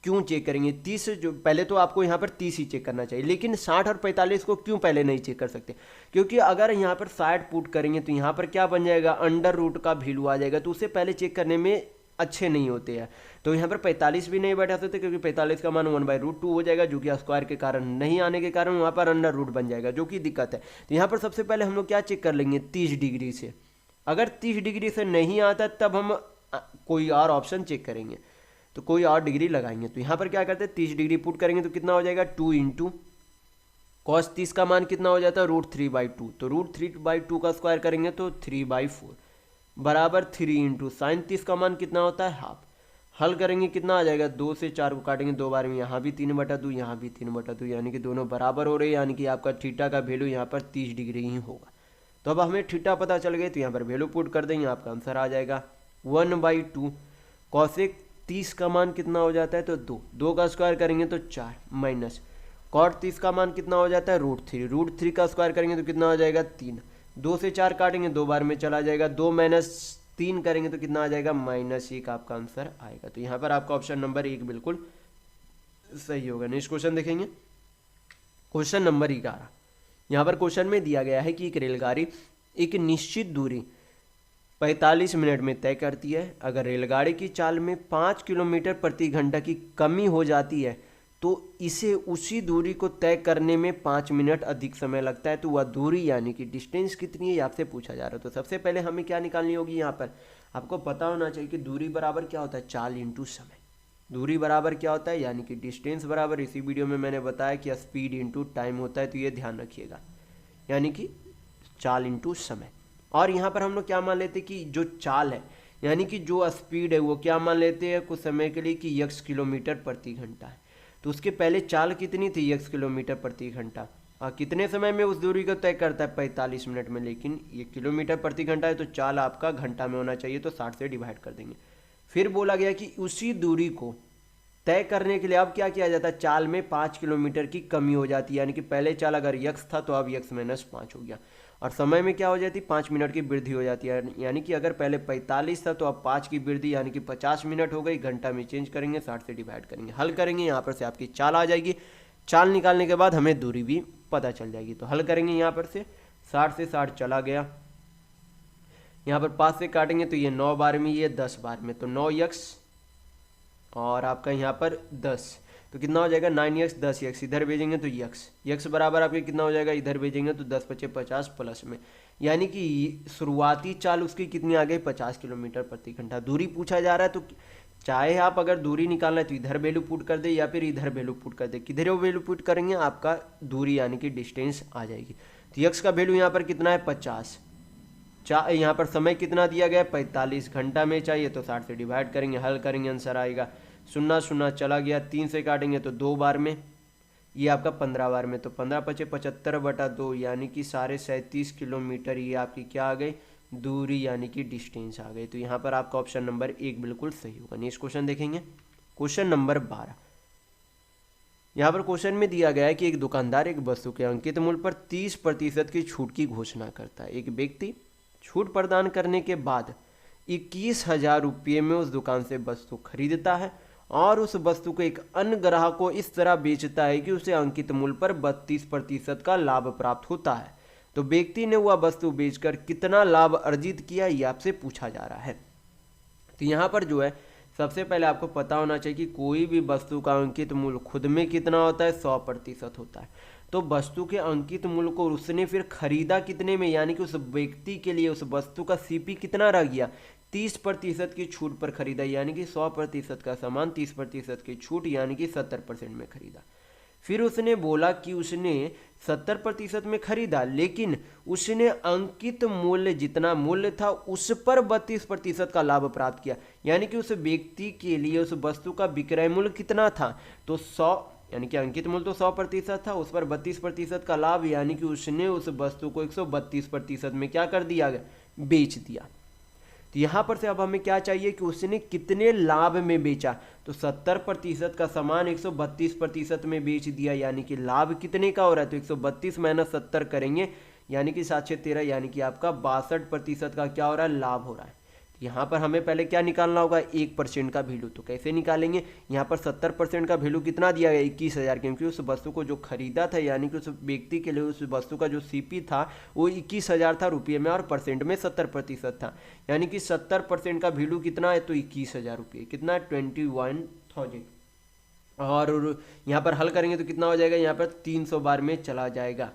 क्यों चेक करेंगे, 30 जो पहले तो आपको यहाँ पर 30 ही चेक करना चाहिए, लेकिन 60 और 45 को क्यों पहले नहीं चेक कर सकते, क्योंकि अगर यहाँ पर 60 पुट करेंगे तो यहाँ पर क्या बन जाएगा, अंडर रूट का वैल्यू आ जाएगा, तो उसे पहले चेक करने में अच्छे नहीं होते हैं। तो यहाँ पर 45 भी नहीं बैठा सकते, क्योंकि 45 का मान 1/√2 हो जाएगा, जो कि स्क्वायर के कारण नहीं आने के कारण वहाँ पर अंडर रूट बन जाएगा, जो कि दिक्कत है। तो यहाँ पर सबसे पहले हम लोग क्या चेक कर लेंगे, 30 डिग्री से। अगर 30 डिग्री से नहीं आता तब हम कोई और ऑप्शन चेक करेंगे, तो कोई और डिग्री लगाएंगे। तो यहाँ पर क्या करते हैं, 30 डिग्री पुट करेंगे तो कितना हो जाएगा 2 इंटू कॉस 30 का मान कितना हो जाता है, √3/2। तो √3/2 का स्क्वायर करेंगे तो 3/4 बराबर 3 इंटू साइन 30 का मान कितना होता है, हाफ। हल करेंगे कितना आ जाएगा, 2 से 4 को काटेंगे 2 बार में, यहाँ भी 3/2 यहाँ भी 3/2, यानी कि दोनों बराबर हो रहे हैं, यानी कि आपका थीटा का वैल्यू यहाँ पर 30 डिग्री ही होगा। तो अब हमें थीटा पता चल गई, तो यहाँ पर वैल्यू पुट कर देंगे, आपका आंसर आ जाएगा 1/2 कॉसेक 30 का मान कितना हो जाता है, तो 2 का स्क्वायर करेंगे तो 4 माइनस कॉट 30 का मान कितना हो जाता है, √3 का स्क्वायर करेंगे तो कितना हो जाएगा 3। 2 से 4 काटेंगे 2 बार में चला जाएगा, 2 माइनस 3 करेंगे तो कितना आ जाएगा -1, आपका आंसर आएगा। तो यहाँ पर आपका ऑप्शन नंबर 1 बिल्कुल सही होगा। नेक्स्ट क्वेश्चन देखेंगे, क्वेश्चन नंबर 11। यहाँ पर क्वेश्चन में दिया गया है कि एक रेलगाड़ी एक निश्चित दूरी 45 मिनट में तय करती है। अगर रेलगाड़ी की चाल में 5 किलोमीटर प्रति घंटा की कमी हो जाती है तो इसे उसी दूरी को तय करने में 5 मिनट अधिक समय लगता है। तो वह दूरी यानी कि डिस्टेंस कितनी है, ये आपसे पूछा जा रहा है। तो सबसे पहले हमें क्या निकालनी होगी, यहाँ पर आपको पता होना चाहिए कि दूरी बराबर क्या होता है, चाल इंटू समय। दूरी बराबर क्या होता है, यानी कि डिस्टेंस बराबर, इसी वीडियो में मैंने बताया कि स्पीड इंटू टाइम होता है, तो ये ध्यान रखिएगा, यानी कि चाल इंटू समय। और यहाँ पर हम लोग क्या मान लेते हैं कि जो चाल है यानी कि जो स्पीड है वो क्या मान लेते हैं कुछ समय के लिए कि x किलोमीटर प्रति घंटा है। तो उसके पहले चाल कितनी थी, x किलोमीटर प्रति घंटा। कितने समय में उस दूरी को तय करता है, 45 मिनट में, लेकिन ये किलोमीटर प्रति घंटा है तो चाल आपका घंटा में होना चाहिए, तो 60 से डिवाइड कर देंगे। फिर बोला गया कि उसी दूरी को तय करने के लिए अब क्या किया जाता है, चाल में 5 किलोमीटर की कमी हो जाती है, यानी कि पहले चाल अगर x था तो अब x - 5 हो गया, और समय में क्या हो जाती है 5 मिनट की वृद्धि हो जाती है, यानी कि अगर पहले 45 था तो अब 5 की वृद्धि यानी कि 50 मिनट हो गई, घंटा में चेंज करेंगे, 60 से डिवाइड करेंगे, हल करेंगे, यहाँ पर से आपकी चाल आ जाएगी। चाल निकालने के बाद हमें दूरी भी पता चल जाएगी। तो हल करेंगे, यहाँ पर से 60 से 60 चला गया, यहाँ पर 5 से काटेंगे तो ये 9 बार में, ये 10 बार में, तो 9x और आपका यहाँ पर 10, तो कितना हो जाएगा 9x 10x, इधर भेजेंगे तो x बराबर आपके कितना हो जाएगा, इधर भेजेंगे तो 10 × 5 = 50 प्लस में, यानी कि शुरुआती चाल उसकी कितनी आ गई 50 किलोमीटर प्रति घंटा। दूरी पूछा जा रहा है तो चाहे आप अगर दूरी निकालना है तो इधर वैल्यू पुट कर दे या फिर इधर वैल्यू पुट कर दे, किधर वैल्यू पुट करेंगे आपका दूरी यानी कि डिस्टेंस आ जाएगी। तो x का वैल्यू यहाँ पर कितना है 50, यहाँ पर समय कितना दिया गया 45, घंटा में चाहिए तो 60 से डिवाइड करेंगे, हल करेंगे, आंसर आएगा 0 0 चला गया, 3 से काटेंगे तो 2 बार में, ये आपका 15 बार में, तो 15 × 5 = 75/2, यानी कि 37.5 किलोमीटर ये आपकी क्या आ गई दूरी यानी कि डिस्टेंस आ गई। तो यहाँ पर आपका ऑप्शन नंबर 1 बिल्कुल सही होगा। नेक्स्ट क्वेश्चन देखेंगे, क्वेश्चन नंबर 12। यहाँ पर क्वेश्चन में दिया गया है कि एक दुकानदार एक वस्तु के अंकित मूल्य पर 30% की छूट की घोषणा करता है। एक व्यक्ति छूट प्रदान करने के बाद 21,000 रुपये में उस दुकान से वस्तु खरीदता है और उस वस्तु को एक अन्य ग्राहक को इस तरह बेचता है कि उसे अंकित मूल्य पर 32% का लाभ प्राप्त होता है, तो व्यक्ति ने वह वस्तु बेचकर कितना लाभ अर्जित किया, ये आपसे पूछा जा रहा है। तो यहाँ पर जो है सबसे पहले आपको पता होना चाहिए कि कोई भी वस्तु का अंकित मूल्य खुद में कितना होता है, 100% होता है। तो वस्तु के अंकित मूल्य को उसने फिर खरीदा कितने में, यानी कि उस व्यक्ति के लिए उस वस्तु का सीपी कितना रह गया, 30% की छूट पर खरीदा, यानी कि 100% का सामान 30% की छूट यानी कि 70% में खरीदा। फिर उसने बोला कि उसने 70% में खरीदा, लेकिन उसने अंकित मूल्य जितना मूल्य था उस पर 32% का लाभ प्राप्त किया, यानी कि उस व्यक्ति के लिए उस वस्तु का विक्रय मूल्य कितना था, तो 100, यानी कि अंकित मूल्य तो 100% था, उस पर 32% का लाभ, यानी कि उसने उस वस्तु को 132% में क्या कर दिया, बेच दिया। तो यहाँ पर से अब हमें क्या चाहिए कि उसने कितने लाभ में बेचा, तो 70% का सामान 132% में बेच दिया, यानी कि लाभ कितने का हो रहा है, तो 132 - 70 करेंगे, यानी कि 7×6 = 13, यानी कि आपका 62% का क्या हो रहा है, लाभ हो रहा है। यहाँ पर हमें पहले क्या निकालना होगा, 1% का वैल्यू। तो कैसे निकालेंगे, यहाँ पर 70% का वैल्यू कितना दिया गया, 21,000, क्योंकि उस वस्तु को जो खरीदा था, यानी कि उस व्यक्ति के लिए उस वस्तु का जो सीपी था वो 21,000 था रुपये में, और परसेंट में 70% था, यानी कि 70% का वैल्यू कितना है, तो 21,000 रुपये, कितना है, 21,000। और यहाँ पर हल करेंगे तो कितना हो जाएगा, यहाँ पर 300 बार में चला जाएगा,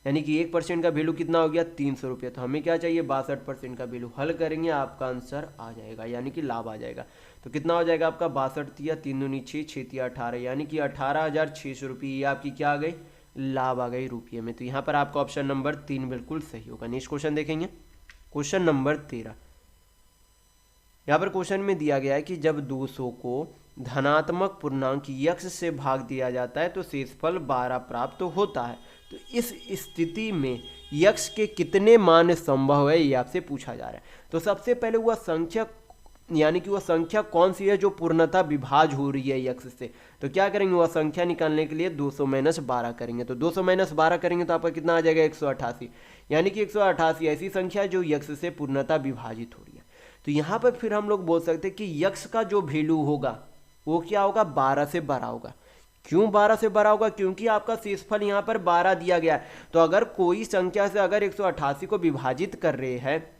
यानी कि 1% का वैल्यू कितना हो गया, 300 रुपये। तो हमें क्या चाहिए, 62% का वैल्यू। हल करेंगे आपका आंसर आ जाएगा, यानी कि लाभ आ जाएगा। तो कितना हो जाएगा आपका, 62 × 3 दूनी 6, 6 × 18, यानी कि 18,600 रुपये, ये आपकी क्या आ गई, लाभ आ गई रुपये में। तो यहाँ पर आपका ऑप्शन नंबर 3 बिल्कुल सही होगा। नेक्स्ट क्वेश्चन देखेंगे, क्वेश्चन नंबर 13। यहाँ पर क्वेश्चन में दिया गया है कि जब 200 को धनात्मक पूर्णांक यक्ष से भाग दिया जाता है तो शेषफल 12 प्राप्त होता है। तो इस स्थिति में यक्ष के कितने मान संभव है, ये आपसे पूछा जा रहा है। तो सबसे पहले वह संख्या, यानी कि वह संख्या कौन सी है जो पूर्णतः विभाज्य हो रही है यक्ष से, तो क्या करेंगे, वह संख्या निकालने के लिए 200 - 12 करेंगे। तो 200 - 12 करेंगे तो आपका कितना आ जाएगा, 188, यानी कि 188 ऐसी संख्या जो यक्ष से पूर्णतः विभाजित हो रही है। तो यहाँ पर फिर हम लोग बोल सकते हैं कि यक्ष का जो वैल्यू होगा वो क्या होगा, 12 से बड़ा होगा। क्यों 12 से बड़ा होगा, क्योंकि आपका शेषफल यहाँ पर 12 दिया गया है। तो अगर कोई संख्या से अगर 188 को विभाजित कर रहे हैं,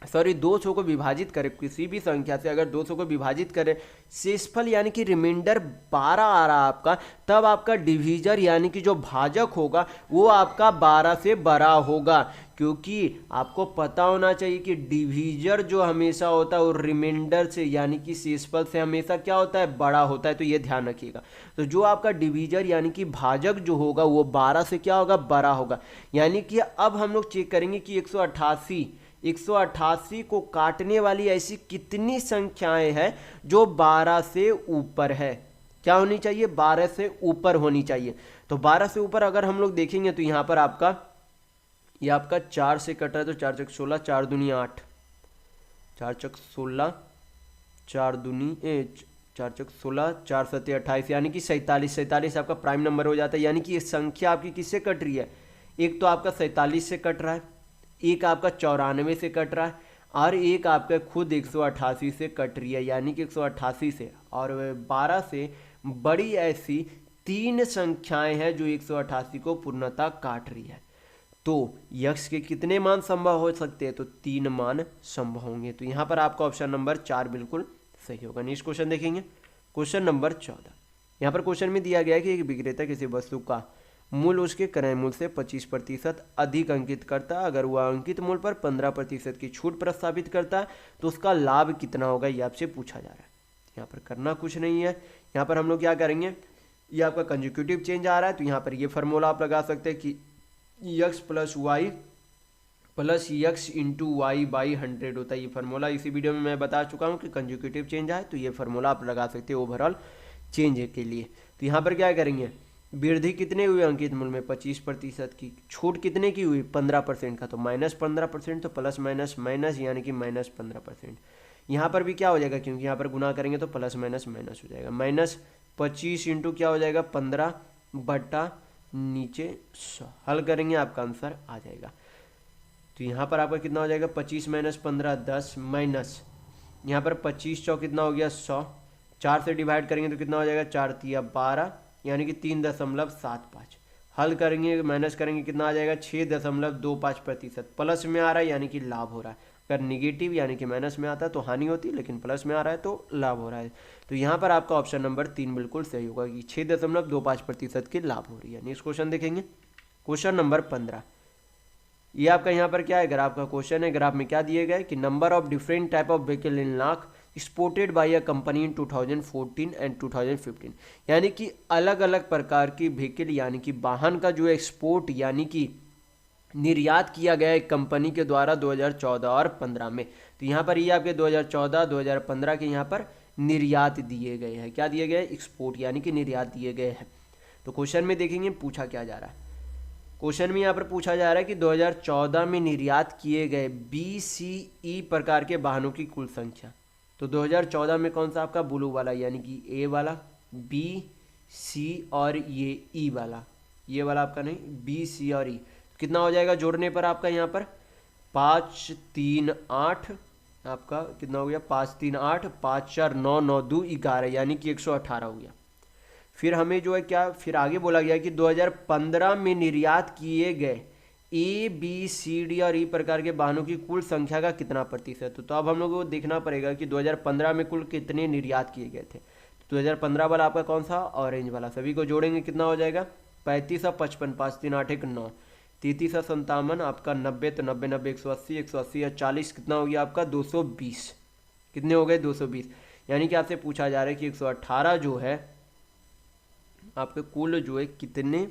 200 को विभाजित करें, किसी भी संख्या से अगर 200 को विभाजित करें, शेषफल यानी कि रिमाइंडर 12 आ रहा है आपका, तब आपका डिवीजर यानी कि जो भाजक होगा वो आपका 12 से बड़ा होगा। क्योंकि आपको पता होना चाहिए कि डिवीजर जो हमेशा होता है वो रिमाइंडर से यानी कि शेषफल से हमेशा क्या होता है, बड़ा होता है। तो ये ध्यान रखिएगा। तो जो आपका डिवीजर यानी कि भाजक जो होगा वो 12 से क्या होगा, बड़ा होगा। यानी कि अब हम लोग चेक करेंगे कि 188 को काटने वाली ऐसी कितनी संख्याएं हैं जो 12 से ऊपर है। क्या होनी चाहिए, 12 से ऊपर होनी चाहिए। तो 12 से ऊपर अगर हम लोग देखेंगे तो यहाँ पर आपका 4 से कट रहा है, तो 4 × 16, 4 दूनी 8, 4 × 16, 4 दूनी 4 × 16, 4 × 7 = 28, यानी कि 47 आपका प्राइम नंबर हो जाता है। यानी कि ये संख्या आपकी किससे कट रही है, एक तो आपका 47 से कट रहा है, एक आपका 94 से कट रहा है, और एक आपका खुद 188 से कट रही है, यानी कि 188 से और 12 से बड़ी ऐसी 3 संख्याएं हैं जो 188 को पूर्णतः काट रही है। तो यक्ष के कितने मान संभव हो सकते हैं, तो 3 मान संभव होंगे। तो यहाँ पर आपका ऑप्शन नंबर 4 बिल्कुल सही होगा। नेक्स्ट क्वेश्चन देखेंगे, क्वेश्चन नंबर 14। यहाँ पर क्वेश्चन में दिया गया है कि एक विक्रेता किसी वस्तु का मूल्य उसके क्रय मूल्य से 25% अधिक अंकित करता है। अगर वह अंकित मूल्य पर 15% की छूट प्रस्तावित करता है तो उसका लाभ कितना होगा, ये आपसे पूछा जा रहा है। यहाँ पर करना कुछ नहीं है। यहाँ पर हम लोग क्या करेंगे, ये आपका कंसेक्यूटिव चेंज आ रहा है, तो यहाँ पर ये फार्मूला आप लगा सकते हैं कि x + y + x × y/100 होता है। ये फार्मूला इसी वीडियो में मैं बता चुका हूँ कि कंसेक्यूटिव चेंज आए तो ये फार्मूला आप लगा सकते हैं ओवरऑल चेंज के लिए। तो यहाँ पर क्या करेंगे, वृद्धि कितने हुई अंकित मूल्य में, 25% की, छूट कितने की हुई, 15% का, तो -15%, तो प्लस माइनस माइनस यानी कि -15%। यहाँ पर भी क्या हो जाएगा, क्योंकि यहाँ पर गुना करेंगे तो प्लस माइनस माइनस हो जाएगा, -25 × क्या हो जाएगा, 15 बटा नीचे 100। हल करेंगे आपका आंसर आ जाएगा। तो यहाँ पर आपका कितना हो जाएगा 25 माइनस 15 10 माइनस यहाँ पर 25 चौक कितना हो गया 100, 4 से डिवाइड करेंगे तो कितना हो जाएगा 4 तिया 12 यानी कि 3.75। हल करेंगे माइनस करेंगे कितना आ जाएगा 6.25%। प्लस में आ रहा है यानी कि लाभ हो रहा है। अगर निगेटिव यानी कि माइनस में आता है तो हानि होती है, लेकिन प्लस में आ रहा है तो लाभ हो रहा है। तो यहाँ पर आपका ऑप्शन नंबर 3 बिल्कुल सही होगा कि 6.25% की लाभ हो रही है। नेक्स्ट क्वेश्चन देखेंगे, क्वेश्चन नंबर 15। ये आपका यहाँ पर क्या है, ग्राफ का क्वेश्चन है। ग्राफ में क्या दिए गए कि number of different type of vehicle in lakh exported by a company in 2014 and 2015, यानी कि अलग अलग प्रकार की व्हीकल यानी कि वाहन का जो एक्सपोर्ट यानी कि निर्यात किया गया एक कंपनी के द्वारा 2014 और 15 में। तो यहाँ पर ये आपके 2014 2015 के यहाँ पर निर्यात दिए गए हैं। क्या दिए गए, एक्सपोर्ट यानी कि निर्यात दिए गए हैं। तो क्वेश्चन में देखेंगे पूछा क्या जा रहा है। क्वेश्चन में यहाँ पर पूछा जा रहा है कि 2014 में निर्यात किए गए BCE प्रकार के वाहनों की कुल संख्या। तो 2014 में कौन सा आपका ब्लू वाला यानी कि ए वाला, B C और ये ई वाला, ये वाला आपका नहीं, B C और ई, कितना हो जाएगा जोड़ने पर आपका यहाँ पर 5 3 8 आपका कितना हो गया 5 3 8 5 4 9 9 2 11 यानी कि 118 हो गया। फिर हमें जो है क्या फिर आगे बोला गया कि 2015 में निर्यात किए गए ABCD और ई प्रकार के वाहनों की कुल संख्या का कितना प्रतिशत। तो अब हम लोग को देखना पड़ेगा कि 2015 में कुल कितने निर्यात किए गए थे। तो 2015 वाला आपका कौन सा, ऑरेंज वाला, सभी को जोड़ेंगे कितना हो जाएगा 35 और 55, 5 3 8 1 9, 33 और 57 आपका 90, तो 90 90 180, 180 और 40 कितना हो गया आपका 220। कितने हो गए 220। यानी कि आपसे पूछा जा रहा है कि 118 जो है आपके कुल जो है कितने,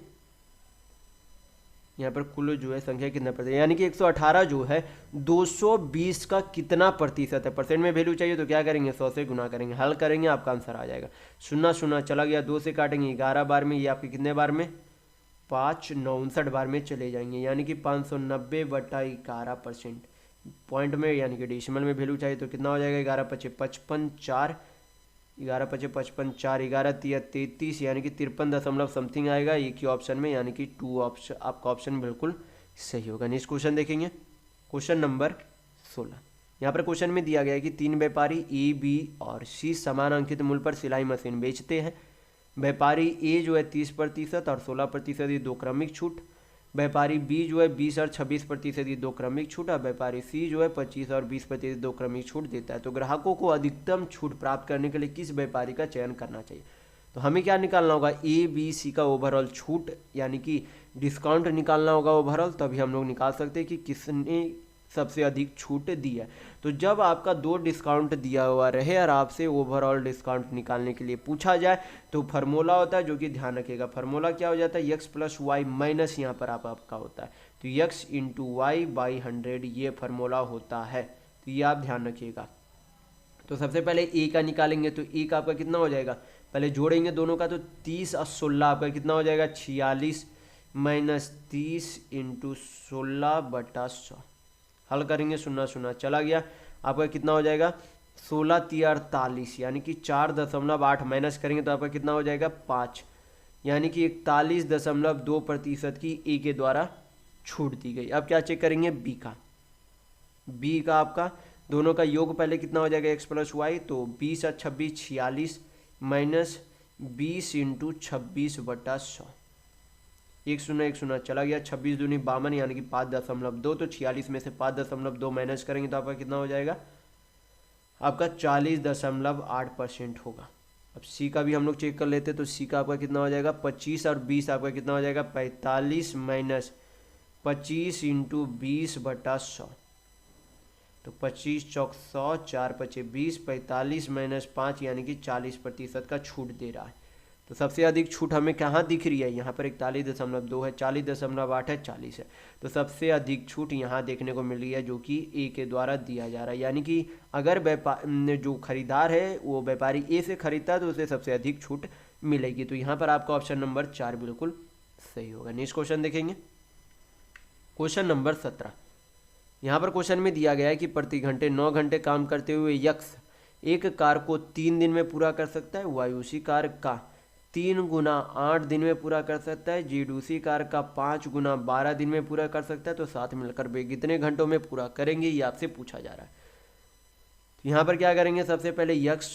यहाँ पर कुल जो है संख्या कितना प्रतिशत, यानी कि 118 जो है 220 का कितना प्रतिशत है। परसेंट में वैल्यू चाहिए तो क्या करेंगे 100 से गुना करेंगे, हल करेंगे आपका आंसर आ जाएगा। 0 0 चला गया, 2 से काटेंगे 11 बार में, ये आपके कितने बार में 5 9 59 बार में चले जाएंगे, यानी कि 590/11%। पॉइंट में यानी कि डेसिमल में वैल्यू चाहिए तो कितना हो जाएगा 11 5 55 4, 11 5 55 4, 11 3 33 यानी कि 53 दशमलव समथिंग आएगा एक ही ऑप्शन में, यानी कि 2 ऑप्शन आपका ऑप्शन बिल्कुल सही होगा। नेक्स्ट क्वेश्चन देखेंगे, क्वेश्चन नंबर 16। यहाँ पर क्वेश्चन में दिया गया है कि 3 व्यापारी A B और C समान अंकित मूल्य पर सिलाई मशीन बेचते हैं। व्यापारी A जो है 30% और 16% ये दो क्रमिक छूट, व्यापारी B जो है 20 और 26% ये दो क्रमिक छूट, और व्यापारी C जो है 25 और 20% दो क्रमिक छूट देता है। तो ग्राहकों को अधिकतम छूट प्राप्त करने के लिए किस व्यापारी का चयन करना चाहिए। तो हमें क्या निकालना होगा ABC का ओवरऑल छूट यानी कि डिस्काउंट निकालना होगा ओवरऑल, तभी हम लोग निकाल सकते हैं कि किसने सबसे अधिक छूट दी है। तो जब आपका 2 डिस्काउंट दिया हुआ रहे और आपसे ओवरऑल डिस्काउंट निकालने के लिए पूछा जाए तो फार्मूला होता है, जो कि ध्यान रखिएगा फार्मूला क्या हो जाता है x + y माइनस यहाँ पर आपका होता है, तो x × y/100 ये फार्मूला होता है। तो ये आप ध्यान रखिएगा। तो सबसे पहले a का निकालेंगे, तो a का आपका कितना हो जाएगा, पहले जोड़ेंगे दोनों का, तो 30 और 16 आपका कितना हो जाएगा 46 माइनस 30 × 16/100। हल करेंगे 0 0 चला गया, आपका कितना हो जाएगा 16 3 48 यानी कि 4.8 माइनस करेंगे तो आपका कितना हो जाएगा 5, यानी कि 41.2% की ए के द्वारा छूट दी गई। अब क्या चेक करेंगे बी का, बी का आपका दोनों का योग पहले कितना हो जाएगा x + y, तो 20 और 26 46 माइनस 20 × 26/100, 1 0 1 0 चला गया, 26 दूनी 52 यानी कि 5.2, तो 46 में से 5.2 माइनस करेंगे तो आपका कितना हो जाएगा आपका 40.8% होगा। अब सी का भी हम लोग चेक कर लेते हैं, तो सी का आपका कितना हो जाएगा 25 और 20 आपका कितना हो जाएगा 45 माइनस 25 × 20/100, तो 25 चौक 100, 4 5 20, 45 माइनस 5 यानी कि 40% का छूट दे रहा है। तो सबसे अधिक छूट हमें कहाँ दिख रही है, यहाँ पर 41.2 है, 40.8 है, 40 है, तो सबसे अधिक छूट यहाँ देखने को मिल रही है जो कि ए के द्वारा दिया जा रहा है। यानी कि अगर जो खरीदार है वो व्यापारी ए से खरीदता है तो उसे सबसे अधिक छूट मिलेगी। तो यहाँ पर आपका ऑप्शन नंबर 4 बिल्कुल सही होगा। नेक्स्ट क्वेश्चन देखेंगे, क्वेश्चन नंबर 17। यहाँ पर क्वेश्चन में दिया गया है कि प्रति घंटे 9 घंटे काम करते हुए यक्स एक कार्य को 3 दिन में पूरा कर सकता है, वाई उसी कार्य का 3 गुना 8 दिन में पूरा कर सकता है, जी दूसरी कार का 5 गुना 12 दिन में पूरा कर सकता है। तो साथ मिलकर वे कितने घंटों में पूरा करेंगे ये आपसे पूछा जा रहा है। तो यहाँ पर क्या करेंगे, सबसे पहले यक्स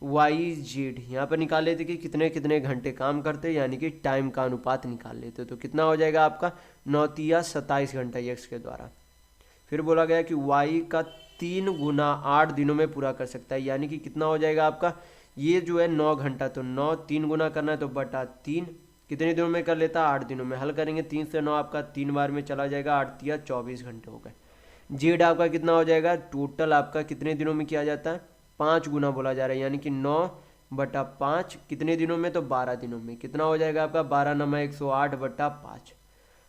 वाई जेड यहाँ पर निकाल लेते कि कितने कितने घंटे काम करते हैं, यानी कि टाइम का अनुपात निकाल लेते। तो कितना हो जाएगा आपका 9 27 घंटा यक्स के द्वारा। फिर बोला गया कि वाई का 3 गुना 8 दिनों में पूरा कर सकता है, यानी कि कितना हो जाएगा आपका, ये जो है 9 घंटा, तो 9 3 गुना करना है तो बटा 3 कितने दिनों में कर लेता है 8 दिनों में। हल करेंगे 3 से 9 आपका 3 बार में चला जाएगा, 8 तिया 24 घंटे हो गए। जेड आपका कितना हो जाएगा, टोटल आपका कितने दिनों में किया जाता है 5 गुना बोला जा रहा है, यानी कि 9/5 कितने दिनों में, तो 12 दिनों में। कितना हो जाएगा आपका 12 × 108/5।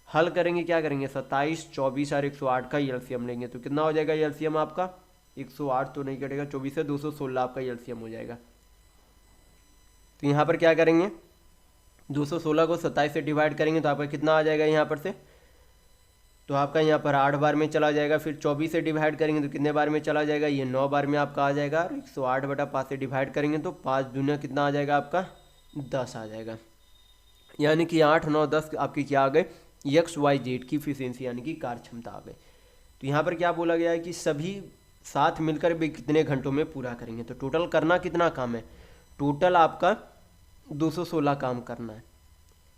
हल करेंगे क्या करेंगे 27 24 और 108 का एलसीएम लेंगे। तो कितना हो जाएगा एलसीएम आपका 108 तो नहीं कटेगा, 24 से 216 आपका एलसीएम हो जाएगा। तो यहाँ पर क्या करेंगे 216 को 27 से डिवाइड करेंगे तो आपका कितना आ जाएगा यहाँ पर से, तो आपका यहाँ पर 8 बार में चला जाएगा। फिर 24 से डिवाइड करेंगे तो कितने बार में चला जाएगा, ये 9 बार में आपका आ जाएगा। और 108/5 से डिवाइड करेंगे तो 5 दूना कितना आ जाएगा आपका 10 आ जाएगा, यानी कि 8 9 10 आपकी क्या आ गए एक्स वाई जेड की इफिशिएंसी यानी कि कार्य क्षमता आ गई। तो यहाँ पर क्या बोला गया है कि सभी साथ मिलकर भी कितने घंटों में पूरा करेंगे। तो टोटल करना कितना काम है, टोटल आपका 216 काम करना है,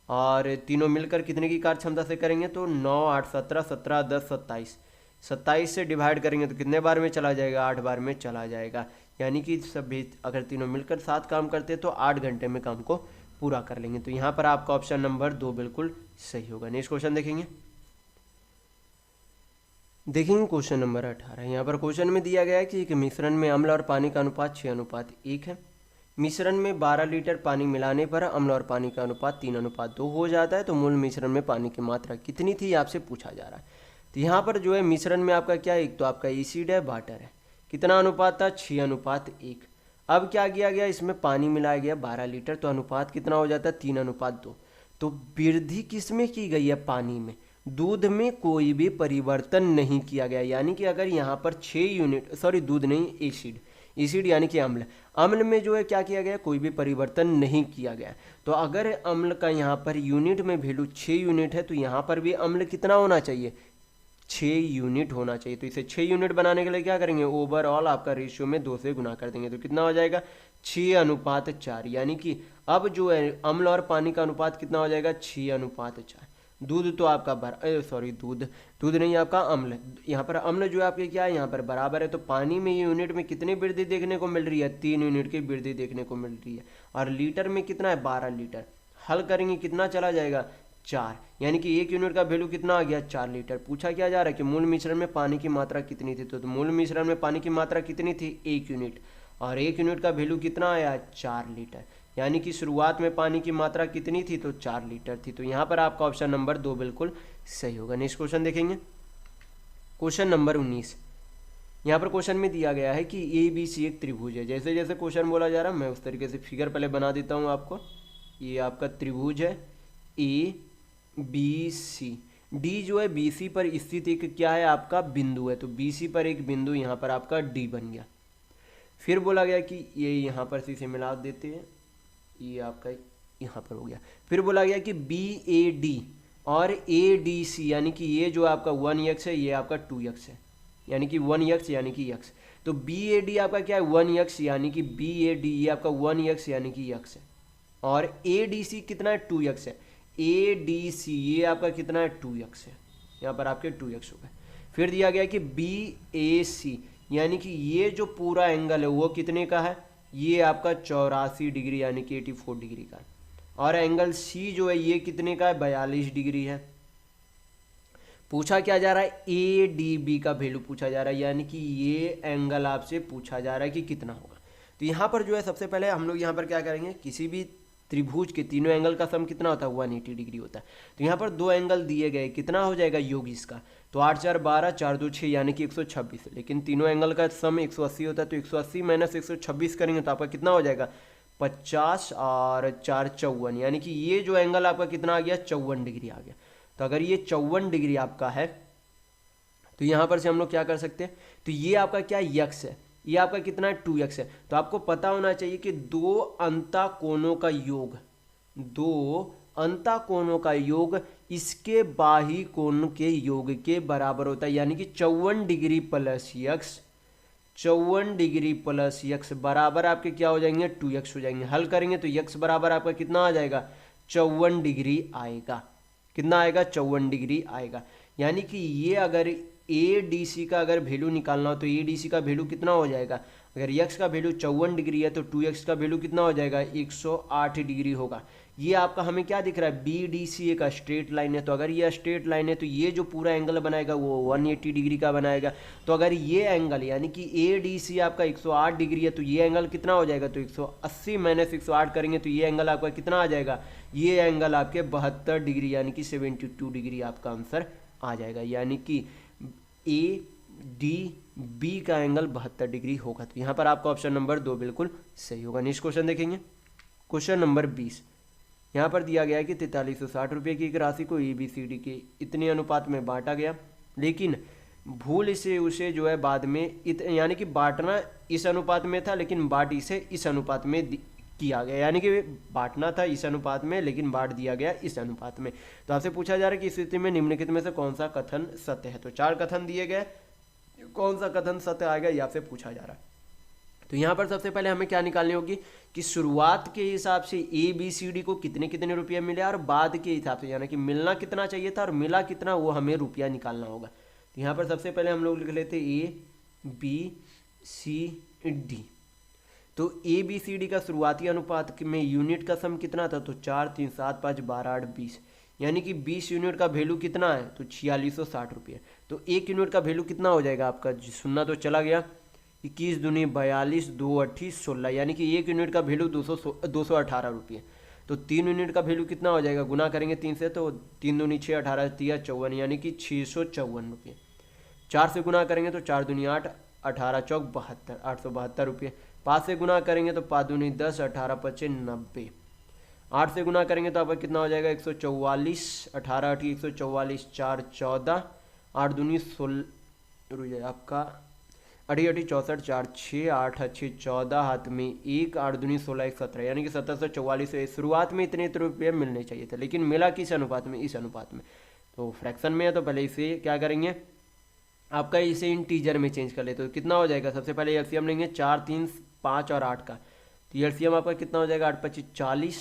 और तीनों मिलकर कितने की कार्य क्षमता से करेंगे, तो 9 8 17 17 10 27 27 से डिवाइड करेंगे तो कितने बार में चला जाएगा 8 बार में चला जाएगा, यानी कि सभी अगर तीनों मिलकर साथ काम करते हैं तो 8 घंटे में काम को पूरा कर लेंगे। तो यहाँ पर आपका ऑप्शन नंबर 2 बिल्कुल सही होगा। नेक्स्ट क्वेश्चन देखेंगे क्वेश्चन नंबर 18। यहाँ पर क्वेश्चन में दिया गया है कि एक मिश्रण में अम्ल और पानी का अनुपात 6:1 है। मिश्रण में 12 लीटर पानी मिलाने पर अम्ल और पानी का अनुपात 3:2 हो जाता है। तो मूल मिश्रण में पानी की मात्रा कितनी थी आपसे पूछा जा रहा है। तो यहाँ पर जो है मिश्रण में आपका क्या है, एक तो आपका एसिड है वाटर है, कितना अनुपात था 6:1। अब क्या किया गया, इसमें पानी मिलाया गया 12 लीटर, तो अनुपात कितना हो जाता है 3:2। तो वृद्धि किस में की गई है, पानी में, दूध में कोई भी परिवर्तन नहीं किया गया। यानी कि अगर यहाँ पर 6 यूनिट, सॉरी दूध नहीं एसिड यानी कि अम्ल में जो है क्या किया गया, कोई भी परिवर्तन नहीं किया गया। तो अगर अम्ल का यहाँ पर यूनिट में वैल्यू 6 यूनिट है तो यहाँ पर भी अम्ल कितना होना चाहिए 6 यूनिट होना चाहिए। तो इसे 6 यूनिट बनाने के लिए क्या करेंगे, ओवरऑल आपका रेशियो में 2 से गुना कर देंगे। तो कितना हो जाएगा 6:4, यानी कि अब जो है अम्ल और पानी का अनुपात कितना हो जाएगा 6:4। दूध तो आपका दूध नहीं आपका अम्ल, यहाँ पर अम्ल जो है आपके क्या है यहाँ पर बराबर है। तो पानी में ये यूनिट में कितनी वृद्धि देखने को मिल रही है, 3 यूनिट की वृद्धि देखने को मिल रही है, और लीटर में कितना है 12 लीटर। हल करेंगे कितना चला जाएगा 4, यानी कि 1 यूनिट का वैल्यू कितना आ गया 4 लीटर। पूछा क्या जा रहा है कि मूल मिश्रण में पानी की मात्रा कितनी थी, तो मूल मिश्रण में पानी की मात्रा कितनी थी 1 यूनिट, और 1 यूनिट का वैल्यू कितना आया 4 लीटर, यानी कि शुरुआत में पानी की मात्रा कितनी थी, तो 4 लीटर थी। तो यहाँ पर आपका ऑप्शन नंबर 2 बिल्कुल सही होगा। नेक्स्ट क्वेश्चन देखेंगे क्वेश्चन नंबर 19। यहाँ पर क्वेश्चन में दिया गया है कि ABC एक त्रिभुज है। जैसे जैसे क्वेश्चन बोला जा रहा है मैं उस तरीके से फिगर पहले बना देता हूँ आपको। ये आपका त्रिभुज है ABC, D जो है BC पर स्थित एक क्या है आपका बिंदु है, तो BC पर एक बिंदु यहाँ पर आपका D बन गया। फिर बोला गया कि ये यहाँ पर इसे मिला देते हैं, ये आपका यहाँ पर हो गया। फिर बोला गया कि BAD और ADC, यानी कि ये जो आपका 1x है ये आपका 2x है, यानी कि 1x यानी कि x। तो BAD आपका क्या है 1x, यानी कि BAD ये आपका 1x यानी कि x है, और ADC कितना है 2x है। ADC ये आपका कितना है 2x है, यहाँ पर आपके 2x हो गए। फिर दिया गया कि BAC, यानी कि ये जो पूरा एंगल है वो कितने का है, ये आपका 84 डिग्री यानी कि 84 डिग्री का, और एंगल C जो है ये कितने का है 42 डिग्री है। पूछा क्या जा रहा है ADB का वैल्यू पूछा जा रहा है, यानी कि ये एंगल आपसे पूछा जा रहा है कि कितना होगा। तो यहाँ पर जो है सबसे पहले हम लोग यहाँ पर क्या करेंगे, किसी भी त्रिभुज के तीनों एंगल का सम कितना होता है 180 डिग्री होता है। तो यहाँ पर 2 एंगल दिए गए, कितना हो जाएगा योग इसका, तो 8 4 12 4 2 6 यानी कि 126, लेकिन तीनों एंगल का सम 180 होता है। तो 180 माइनस 126 करेंगे तो आपका कितना हो जाएगा 50 और 4 54, यानी कि ये जो एंगल आपका कितना आ गया 54 डिग्री आ गया। तो अगर ये 54 डिग्री आपका है तो यहाँ पर से हम लोग क्या कर सकते हैं, तो ये आपका क्या यक्स है, ये आपका कितना है 2x है। तो आपको पता होना चाहिए कि 2 अंता कोणों का योग दो अंतःकोणों का योग इसके बाही कोण के योग के बराबर होता है, यानी कि 54 degree plus x, 54 degree plus x बराबर आपके क्या हो जाएंगे 2x हो जाएंगे। हल करेंगे तो यक्स बराबर आपका कितना आ जाएगा 54 डिग्री आएगा। कितना आएगा 54 डिग्री आएगा। यानी कि ये अगर ए डी सी का अगर वैल्यू निकालना हो तो ए डी सी का वैल्यू कितना हो जाएगा, अगर यक्स का वैल्यू 54 डिग्री है तो 2x का वैल्यू कितना हो जाएगा 108 डिग्री होगा। ये आपका हमें क्या दिख रहा है बी डी सी एक स्ट्रेट लाइन है, तो अगर ये स्ट्रेट लाइन है तो ये जो पूरा एंगल बनाएगा वो 180 डिग्री का बनाएगा। तो अगर ये एंगल यानी कि ए डी सी आपका 108 डिग्री है तो ये एंगल कितना हो जाएगा, तो 180 माइनस 108 करेंगे तो ये एंगल आपका कितना आ जाएगा, ये एंगल आपके 72 डिग्री यानी कि 72 डिग्री आपका आंसर आ जाएगा। यानी कि ए डी बी का एंगल 72 डिग्री होगा। तो यहाँ पर आपका ऑप्शन नंबर 2 बिल्कुल सही होगा। नेक्स्ट क्वेश्चन देखेंगे, क्वेश्चन नंबर 20। यहाँ पर दिया गया है कि 4360 रुपये की एक राशि को ए बी सी डी के इतने अनुपात में बांटा गया, लेकिन भूल से उसे जो है बाद में यानी कि बांटना इस अनुपात में था लेकिन बांट इसे इस अनुपात में किया गया, यानी कि बांटना था इस अनुपात में लेकिन बांट दिया गया इस अनुपात में। तो आपसे पूछा जा रहा है कि इस स्थिति में निम्नलिखित में से कौन सा कथन सत्य है। तो 4 कथन दिए गए, कौन सा कथन सत्य आएगा ये आपसे पूछा जा रहा है। तो यहाँ पर सबसे पहले हमें क्या निकालनी होगी कि शुरुआत के हिसाब से ए बी सी डी को कितने कितने रुपये मिले और बाद के हिसाब से यानी कि मिलना कितना चाहिए था और मिला कितना वो हमें रुपया निकालना होगा। तो यहाँ पर सबसे पहले हम लोग लिख लेते ए बी सी डी। तो ए बी सी डी का शुरुआती अनुपात में यूनिट का सम कितना था, तो 4 3 7 5 12 8 20, यानी कि 20 यूनिट का वैल्यू कितना है तो 4660 रुपये। तो 1 यूनिट का वैल्यू कितना हो जाएगा आपका, सुनना तो चला गया 21 दूनी 42 2 28 16, यानी कि 1 यूनिट का वैल्यू 218 रुपये। तो 3 यूनिट का वैल्यू कितना हो जाएगा, गुना करेंगे 3 से तो 3 दूनी 6 18 3 54, यानी कि 654 रुपये। 4 से गुना करेंगे तो 4 दूनी 8 18 चौक 72 872 रुपये। 5 से गुना करेंगे तो 5 दूनी 10 18 25 90। 8 से गुना करेंगे तो आपका कितना हो जाएगा 144 18 8 144 4 14 8 दूनी 16 आपका 8 8 64 4 6 8 अच्छे 14 हाथ में 1 8 दूनी 16 1 17, यानी कि 1744। शुरुआत में इतने रुपये मिलने चाहिए थे लेकिन मिला किस अनुपात में, इस अनुपात में। तो फ्रैक्शन में है तो पहले इसे क्या करेंगे आपका इसे इंटीजर में चेंज कर लेते तो कितना हो जाएगा, सबसे पहले एलसीएम लेंगे 4 3 5 और 8 का। तो एलसीएम आपका कितना हो जाएगा 8 25 40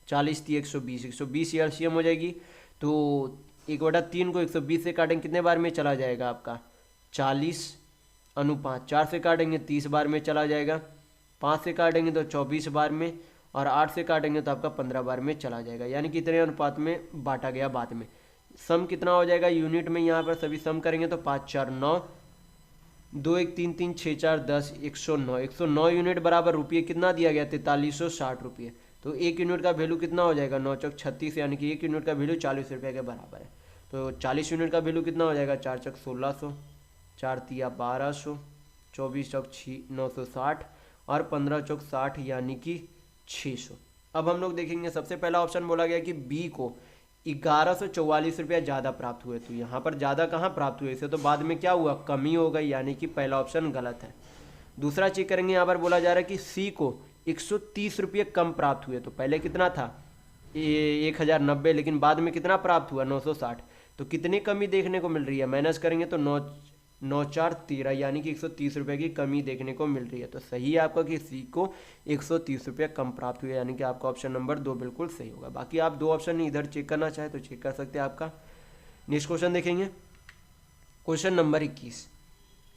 40 थी 120 120 एलसीएम हो जाएगी। तो 1/3 को 120 से काटेंगे कितने बार में चला जाएगा आपका 40 अनुपात। 4 से काटेंगे 30 बार में चला जाएगा, 5 से काटेंगे तो 24 बार में और 8 से काटेंगे तो आपका 15 बार में चला जाएगा, यानी कि इतने अनुपात में बांटा गया बाद में। सम कितना हो जाएगा यूनिट में, यहाँ पर सभी सम करेंगे तो 5 4 9 2 1 3 3 6 4 10 109 यूनिट बराबर रुपये कितना दिया गया 4360 रुपये। तो 1 यूनिट का वैल्यू कितना हो जाएगा 9 चौक 36, यानी कि 1 यूनिट का वैल्यू 40 रुपये के बराबर है। तो 40 यूनिट का वैल्यू कितना हो जाएगा 4 चौक 1600 4 तिया 1200 24 चौक 960 और 15 चौक 60, यानी कि 600। अब हम लोग देखेंगे सबसे पहला ऑप्शन बोला गया कि बी को 1144 रुपया ज़्यादा प्राप्त हुए। तो यहाँ पर ज़्यादा कहाँ प्राप्त हुए, इसे तो बाद में क्या हुआ कमी हो गई, यानी कि पहला ऑप्शन गलत है। दूसरा चेक करेंगे, यहाँ पर बोला जा रहा है कि सी को 130 रुपये कम प्राप्त हुए। तो पहले कितना था 1090 लेकिन बाद में कितना प्राप्त हुआ 960। तो कितनी कमी देखने को मिल रही है, माइनस करेंगे तो 9 4 13, यानी कि 130 रुपये की कमी देखने को मिल रही है। तो सही है आपका कि सी को 130 रुपये कम प्राप्त हुए, यानी कि आपका ऑप्शन नंबर 2 बिल्कुल सही होगा। बाकी आप 2 ऑप्शन इधर चेक करना चाहे तो चेक कर सकते हैं आपका। नेक्स्ट क्वेश्चन देखेंगे, क्वेश्चन नंबर 21।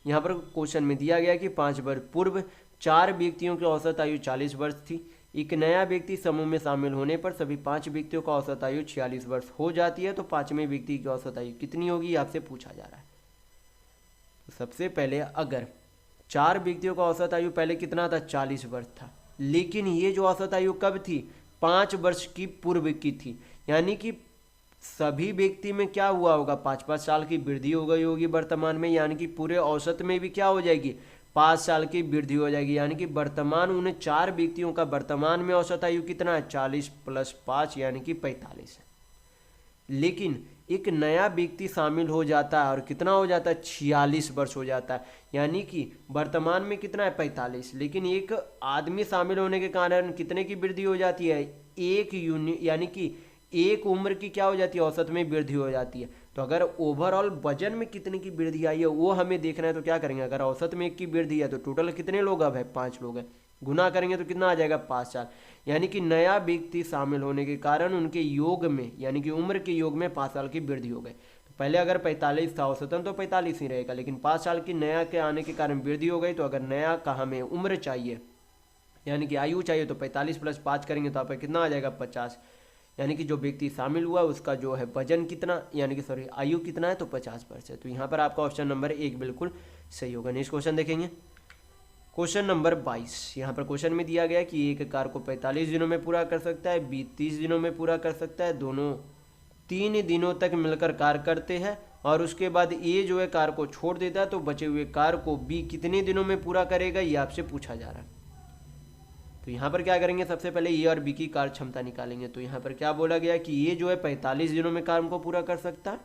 यहाँ पर क्वेश्चन में दिया गया कि 5 वर्ष पूर्व 4 व्यक्तियों की औसत आयु 40 वर्ष थी। एक नया व्यक्ति समूह में शामिल होने पर सभी 5 व्यक्तियों का औसत आयु 46 वर्ष हो जाती है। तो 5वें व्यक्ति की औसत आयु कितनी होगी आपसे पूछा जा रहा है। सबसे पहले अगर 4 व्यक्तियों का औसत आयु पहले कितना था 40 वर्ष था, लेकिन ये जो औसत आयु कब थी 5 वर्ष की पूर्व की थी, यानी कि सभी व्यक्ति में क्या हुआ होगा 5-5 साल की वृद्धि हो गई होगी वर्तमान में, यानी कि पूरे औसत में भी क्या हो जाएगी 5 साल की वृद्धि हो जाएगी। यानी कि वर्तमान उन 4 व्यक्तियों का वर्तमान में औसत आयु कितना है 40 + 5 यानी कि 45 है। लेकिन एक नया व्यक्ति शामिल हो जाता है और कितना हो जाता है 46 वर्ष हो जाता है, यानी कि वर्तमान में कितना है 45, लेकिन एक आदमी शामिल होने के कारण कितने की वृद्धि हो जाती है एक यूनिट यानी कि एक उम्र की क्या हो जाती है, औसत में वृद्धि हो जाती है। तो अगर ओवरऑल वजन में कितने की वृद्धि आई है वो हमें देखना है, तो क्या करेंगे, अगर औसत में 1 की वृद्धि है तो टोटल कितने लोग अब है, 5 लोग हैं, गुना करेंगे तो कितना आ जाएगा, 5 साल। यानी कि नया व्यक्ति शामिल होने के कारण उनके योग में यानी कि उम्र के योग में 5 साल की वृद्धि हो गई। तो पहले अगर 45 था औसतन तो 45 ही रहेगा, लेकिन 5 साल की नया के आने के कारण वृद्धि हो गई। तो अगर नया का हमें उम्र चाहिए यानी कि आयु चाहिए तो 45 + 5 करेंगे तो आपका कितना आ जाएगा, 50। यानी कि जो व्यक्ति शामिल हुआ उसका जो है वजन कितना यानी कि सॉरी आयु कितना है, तो 50%। तो यहाँ पर आपका ऑप्शन नंबर 1 बिल्कुल सही होगा। नेक्स्ट क्वेश्चन देखेंगे, क्वेश्चन नंबर 22। यहाँ पर क्वेश्चन में दिया गया कि एक कार को 45 दिनों में पूरा कर सकता है, बी 30 दिनों में पूरा कर सकता है, दोनों 3 दिनों तक मिलकर कार करते हैं और उसके बाद ए जो है कार को छोड़ देता है, तो बचे हुए कार को बी कितने दिनों में पूरा करेगा, ये आपसे पूछा जा रहा है। तो यहाँ पर क्या करेंगे, सबसे पहले ए और बी की कार्य क्षमता निकालेंगे। तो यहाँ पर क्या बोला गया कि ये जो है 45 दिनों में काम को पूरा कर सकता है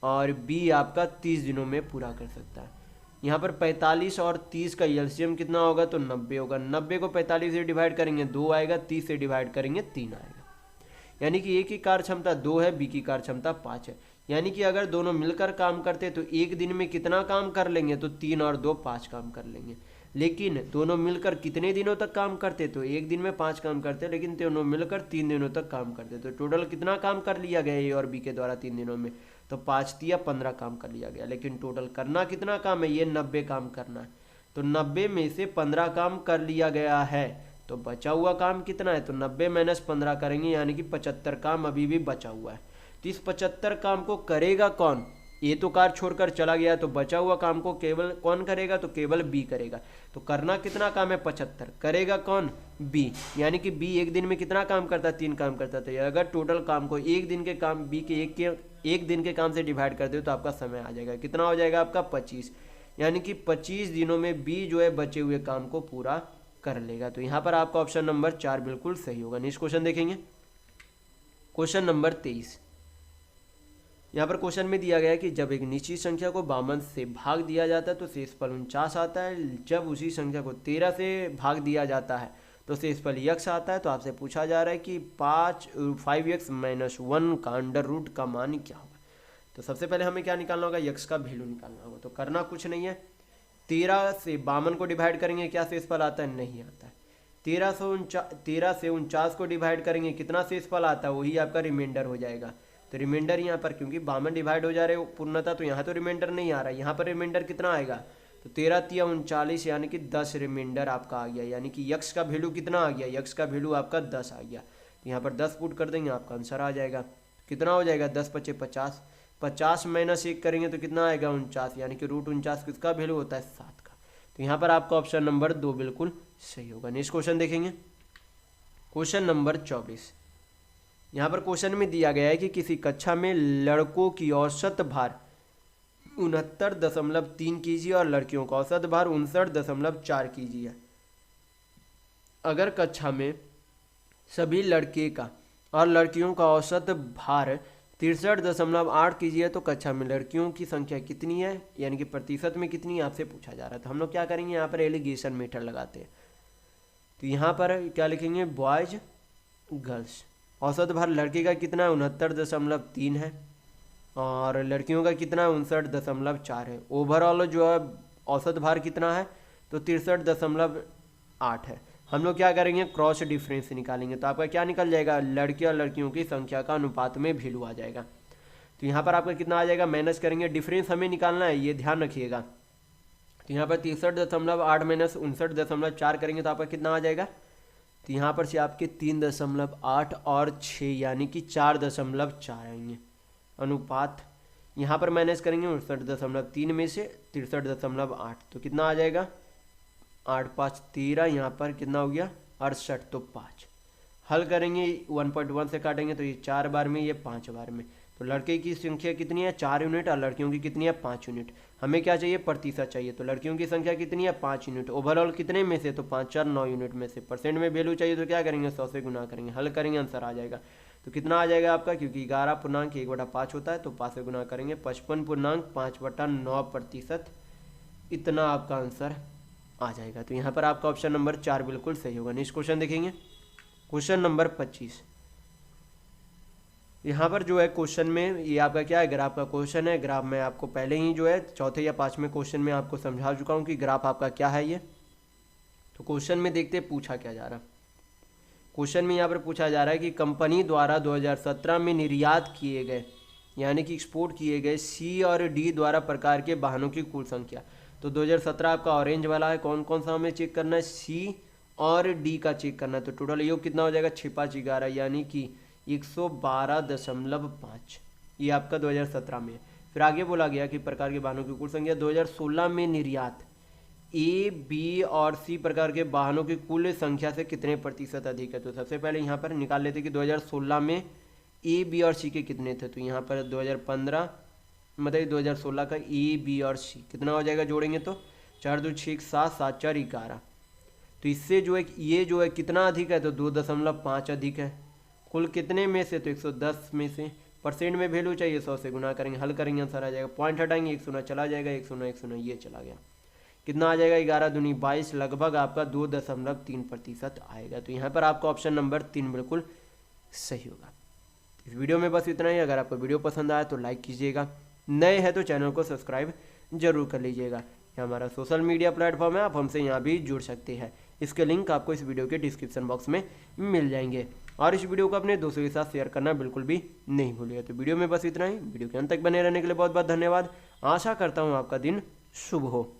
और बी आपका 30 दिनों में पूरा कर सकता है। यहाँ पर 45 और 30 का एलसीएम कितना होगा, तो 90 होगा। 90 को 45 से डिवाइड करेंगे 2 आएगा, 30 से डिवाइड करेंगे 3 आएगा। यानी कि ए की कार्य क्षमता 2 है, बी की कार्य क्षमता 5 है। यानी कि अगर दोनों मिलकर काम करते तो एक दिन में कितना काम कर लेंगे, तो 3 और 2 5 काम कर लेंगे। लेकिन दोनों मिलकर कितने दिनों तक काम करते, तो एक दिन में 5 काम करते, लेकिन दोनों मिलकर 3 दिनों तक काम करते। तो टोटल कितना काम कर लिया गया ए और बी के द्वारा 3 दिनों में, तो 5 तिया 15 काम कर लिया गया। लेकिन टोटल करना कितना काम है, ये 90 काम करना है। तो 90 में से 15 काम कर लिया गया है, तो बचा हुआ काम कितना है, तो 90 - 15 करेंगे यानी कि 75 काम अभी भी बचा हुआ है। तो इस 75 काम को करेगा कौन, ये तो कार छोड़कर चला गया, तो बचा हुआ काम को केवल कौन करेगा, तो केवल बी करेगा। तो करना कितना काम है, 75, करेगा कौन, बी। यानी कि बी एक दिन में कितना काम करता है, 3 काम करता था। अगर टोटल काम को एक दिन के काम बी के एक दिन के काम से डिवाइड कर दे तो आपका समय आ जाएगा, कितना हो जाएगा आपका 25। यानी कि 25 दिनों में बी जो है बचे हुए काम को पूरा कर लेगा। तो यहाँ पर आपका ऑप्शन नंबर 4 बिल्कुल सही होगा। नेक्स्ट क्वेश्चन देखेंगे, क्वेश्चन नंबर 23। यहाँ पर क्वेश्चन में दिया गया है कि जब एक निश्चित संख्या को 52 से भाग दिया जाता है तो शेषफल 49 आता है। जब उसी संख्या को 13 से भाग दिया जाता है तो शेषफल यक्स आता है। तो आपसे पूछा जा रहा है कि 5x - 1 का अंडर रूट का मान क्या होगा। तो सबसे पहले हमें क्या निकालना होगा, यक्स का वैल्यू निकालना होगा। तो करना कुछ नहीं है, 13 से 52 को डिवाइड करेंगे, क्या शेषफल आता है, नहीं आता है। 13 से 49 को डिवाइड करेंगे, कितना शेषफल आता है, वही आपका रिमाइंडर हो जाएगा। तो रिमाइंडर यहाँ पर क्योंकि 52 डिवाइड हो जा रहे हो पूर्णता, तो यहाँ तो रिमाइंडर नहीं आ रहा है। यहाँ पर रिमाइंडर कितना आएगा, तो 13 तिया 39 यानी कि 10 रिमाइंडर आपका आ गया। यानी कि यक्स का वैल्यू कितना आ गया, यक्स का वैल्यू आपका 10 आ गया। तो यहाँ पर 10 पुट कर देंगे, आपका आंसर आ जाएगा। कितना हो जाएगा, 10 × 5 = 50, 50 - 1 करेंगे तो कितना आएगा, 49। यानी कि √49 किसका वैल्यू होता है, 7 का। तो यहाँ पर आपका ऑप्शन नंबर 2 बिल्कुल सही होगा। नेक्स्ट क्वेश्चन देखेंगे, क्वेश्चन नंबर 24। यहाँ पर क्वेश्चन में दिया गया है कि किसी कक्षा में लड़कों की औसत भार 69.3 kg और लड़कियों का औसत भार 59.4 kg है। अगर कक्षा में सभी लड़के का और लड़कियों का औसत भार 63.8 kg है तो कक्षा में लड़कियों की संख्या कितनी है, यानी कि प्रतिशत में कितनी है, आपसे पूछा जा रहा है। तो हम लोग क्या करेंगे, यहाँ पर एलिगेशन मेथड लगाते हैं। तो यहाँ पर क्या लिखेंगे, बॉयज गर्ल्स। औसत भार लड़के का कितना है, 69.3 है और लड़कियों का कितना है, 59.4 है। ओवरऑल जो है औसत भार कितना है, तो 63.8 है। हम लोग क्या करेंगे, क्रॉस डिफरेंस निकालेंगे। तो आपका क्या निकल जाएगा, लड़के और लड़कियों की संख्या का अनुपात में वैल्यू आ जाएगा। तो यहाँ पर आपका कितना आ जाएगा, माइनस करेंगे, डिफरेंस हमें निकालना है, ये ध्यान रखिएगा। तो यहाँ पर 63.8 - 59.4 करेंगे तो आपका कितना आ जाएगा, तो यहाँ पर से आपके 3.8 और 6 यानी कि 4.4 आएंगे अनुपात। यहाँ पर माइनस करेंगे 59.3 में से 63.8, तो कितना आ जाएगा, 8 × 5 = 13। यहाँ पर कितना हो गया, 68, तो 5। हल करेंगे 1.1 से काटेंगे तो ये 4 बार में, ये 5 बार में। तो लड़के की संख्या कितनी है, 4 यूनिट और लड़कियों की कितनी है, 5 यूनिट। हमें क्या चाहिए, प्रतिशत चाहिए। तो लड़कियों की संख्या कितनी है, 5 यूनिट। ओवरऑल कितने में से, तो 5 × 4 = 9 यूनिट में से। परसेंट में वैल्यू चाहिए तो क्या करेंगे, 100 से गुना करेंगे, हल करेंगे, आंसर आ जाएगा। तो कितना आ जाएगा आपका, क्योंकि 11.1/5 होता है तो 5 से गुना करेंगे, 55.5/9%। इतना आपका आंसर आ जाएगा। तो यहाँ पर आपका ऑप्शन नंबर 4 बिल्कुल सही होगा। नेक्स्ट क्वेश्चन देखेंगे, क्वेश्चन नंबर 25। यहाँ पर जो है क्वेश्चन में ये आपका क्या है, ग्राफ का क्वेश्चन है। ग्राफ में आपको पहले ही जो है चौथे या पांचवें क्वेश्चन में आपको समझा चुका हूँ कि ग्राफ आपका क्या है ये। तो क्वेश्चन में देखते हैं पूछा क्या जा रहा। क्वेश्चन में यहाँ पर पूछा जा रहा है कि कंपनी द्वारा 2017 में निर्यात किए गए यानी कि एक्सपोर्ट किए गए सी और डी द्वारा प्रकार के वाहनों की कुल संख्या। तो 2017 आपका ऑरेंज वाला है, कौन कौन सा हमें चेक करना है, सी और डी का चेक करना है। तो टोटल योग कितना हो जाएगा, 6 5 11 यानी कि 112.5। ये आपका 2017 में है। फिर आगे बोला गया कि प्रकार के वाहनों की कुल संख्या 2016 में निर्यात ए बी और सी प्रकार के वाहनों की कुल संख्या से कितने प्रतिशत अधिक है। तो सबसे पहले यहाँ पर निकाल लेते कि 2016 में ए बी और सी के कितने थे। तो यहाँ पर 2015 मतलब 2016 का ए बी और सी कितना हो जाएगा, जोड़ेंगे तो 4 2 6 7 7 4 11। तो इससे जो है ये जो है कितना अधिक है, तो 2.5 अधिक है। कुल कितने में से, तो 110 में से। परसेंट में वैल्यू चाहिए, 100 से गुना करेंगे, हल करेंगे, आंसर आ जाएगा। पॉइंट हटाएंगे, 1 0 चला जाएगा, 1 0 1 0 ये चला गया। कितना आ जाएगा, 11 दूनी 22, लगभग आपका 2.3% आएगा। तो यहाँ पर आपका ऑप्शन नंबर 3 बिल्कुल सही होगा। इस वीडियो में बस इतना ही। अगर आपको वीडियो पसंद आया तो लाइक कीजिएगा, नए हैं तो चैनल को सब्सक्राइब जरूर कर लीजिएगा। ये हमारा सोशल मीडिया प्लेटफॉर्म है, आप हमसे यहाँ भी जुड़ सकते हैं। इसके लिंक आपको इस वीडियो के डिस्क्रिप्शन बॉक्स में मिल जाएंगे। और इस वीडियो को अपने दोस्तों के साथ शेयर करना बिल्कुल भी नहीं भूलिएगा। तो वीडियो में बस इतना ही। वीडियो के अंत तक बने रहने के लिए बहुत बहुत धन्यवाद। आशा करता हूँ आपका दिन शुभ हो।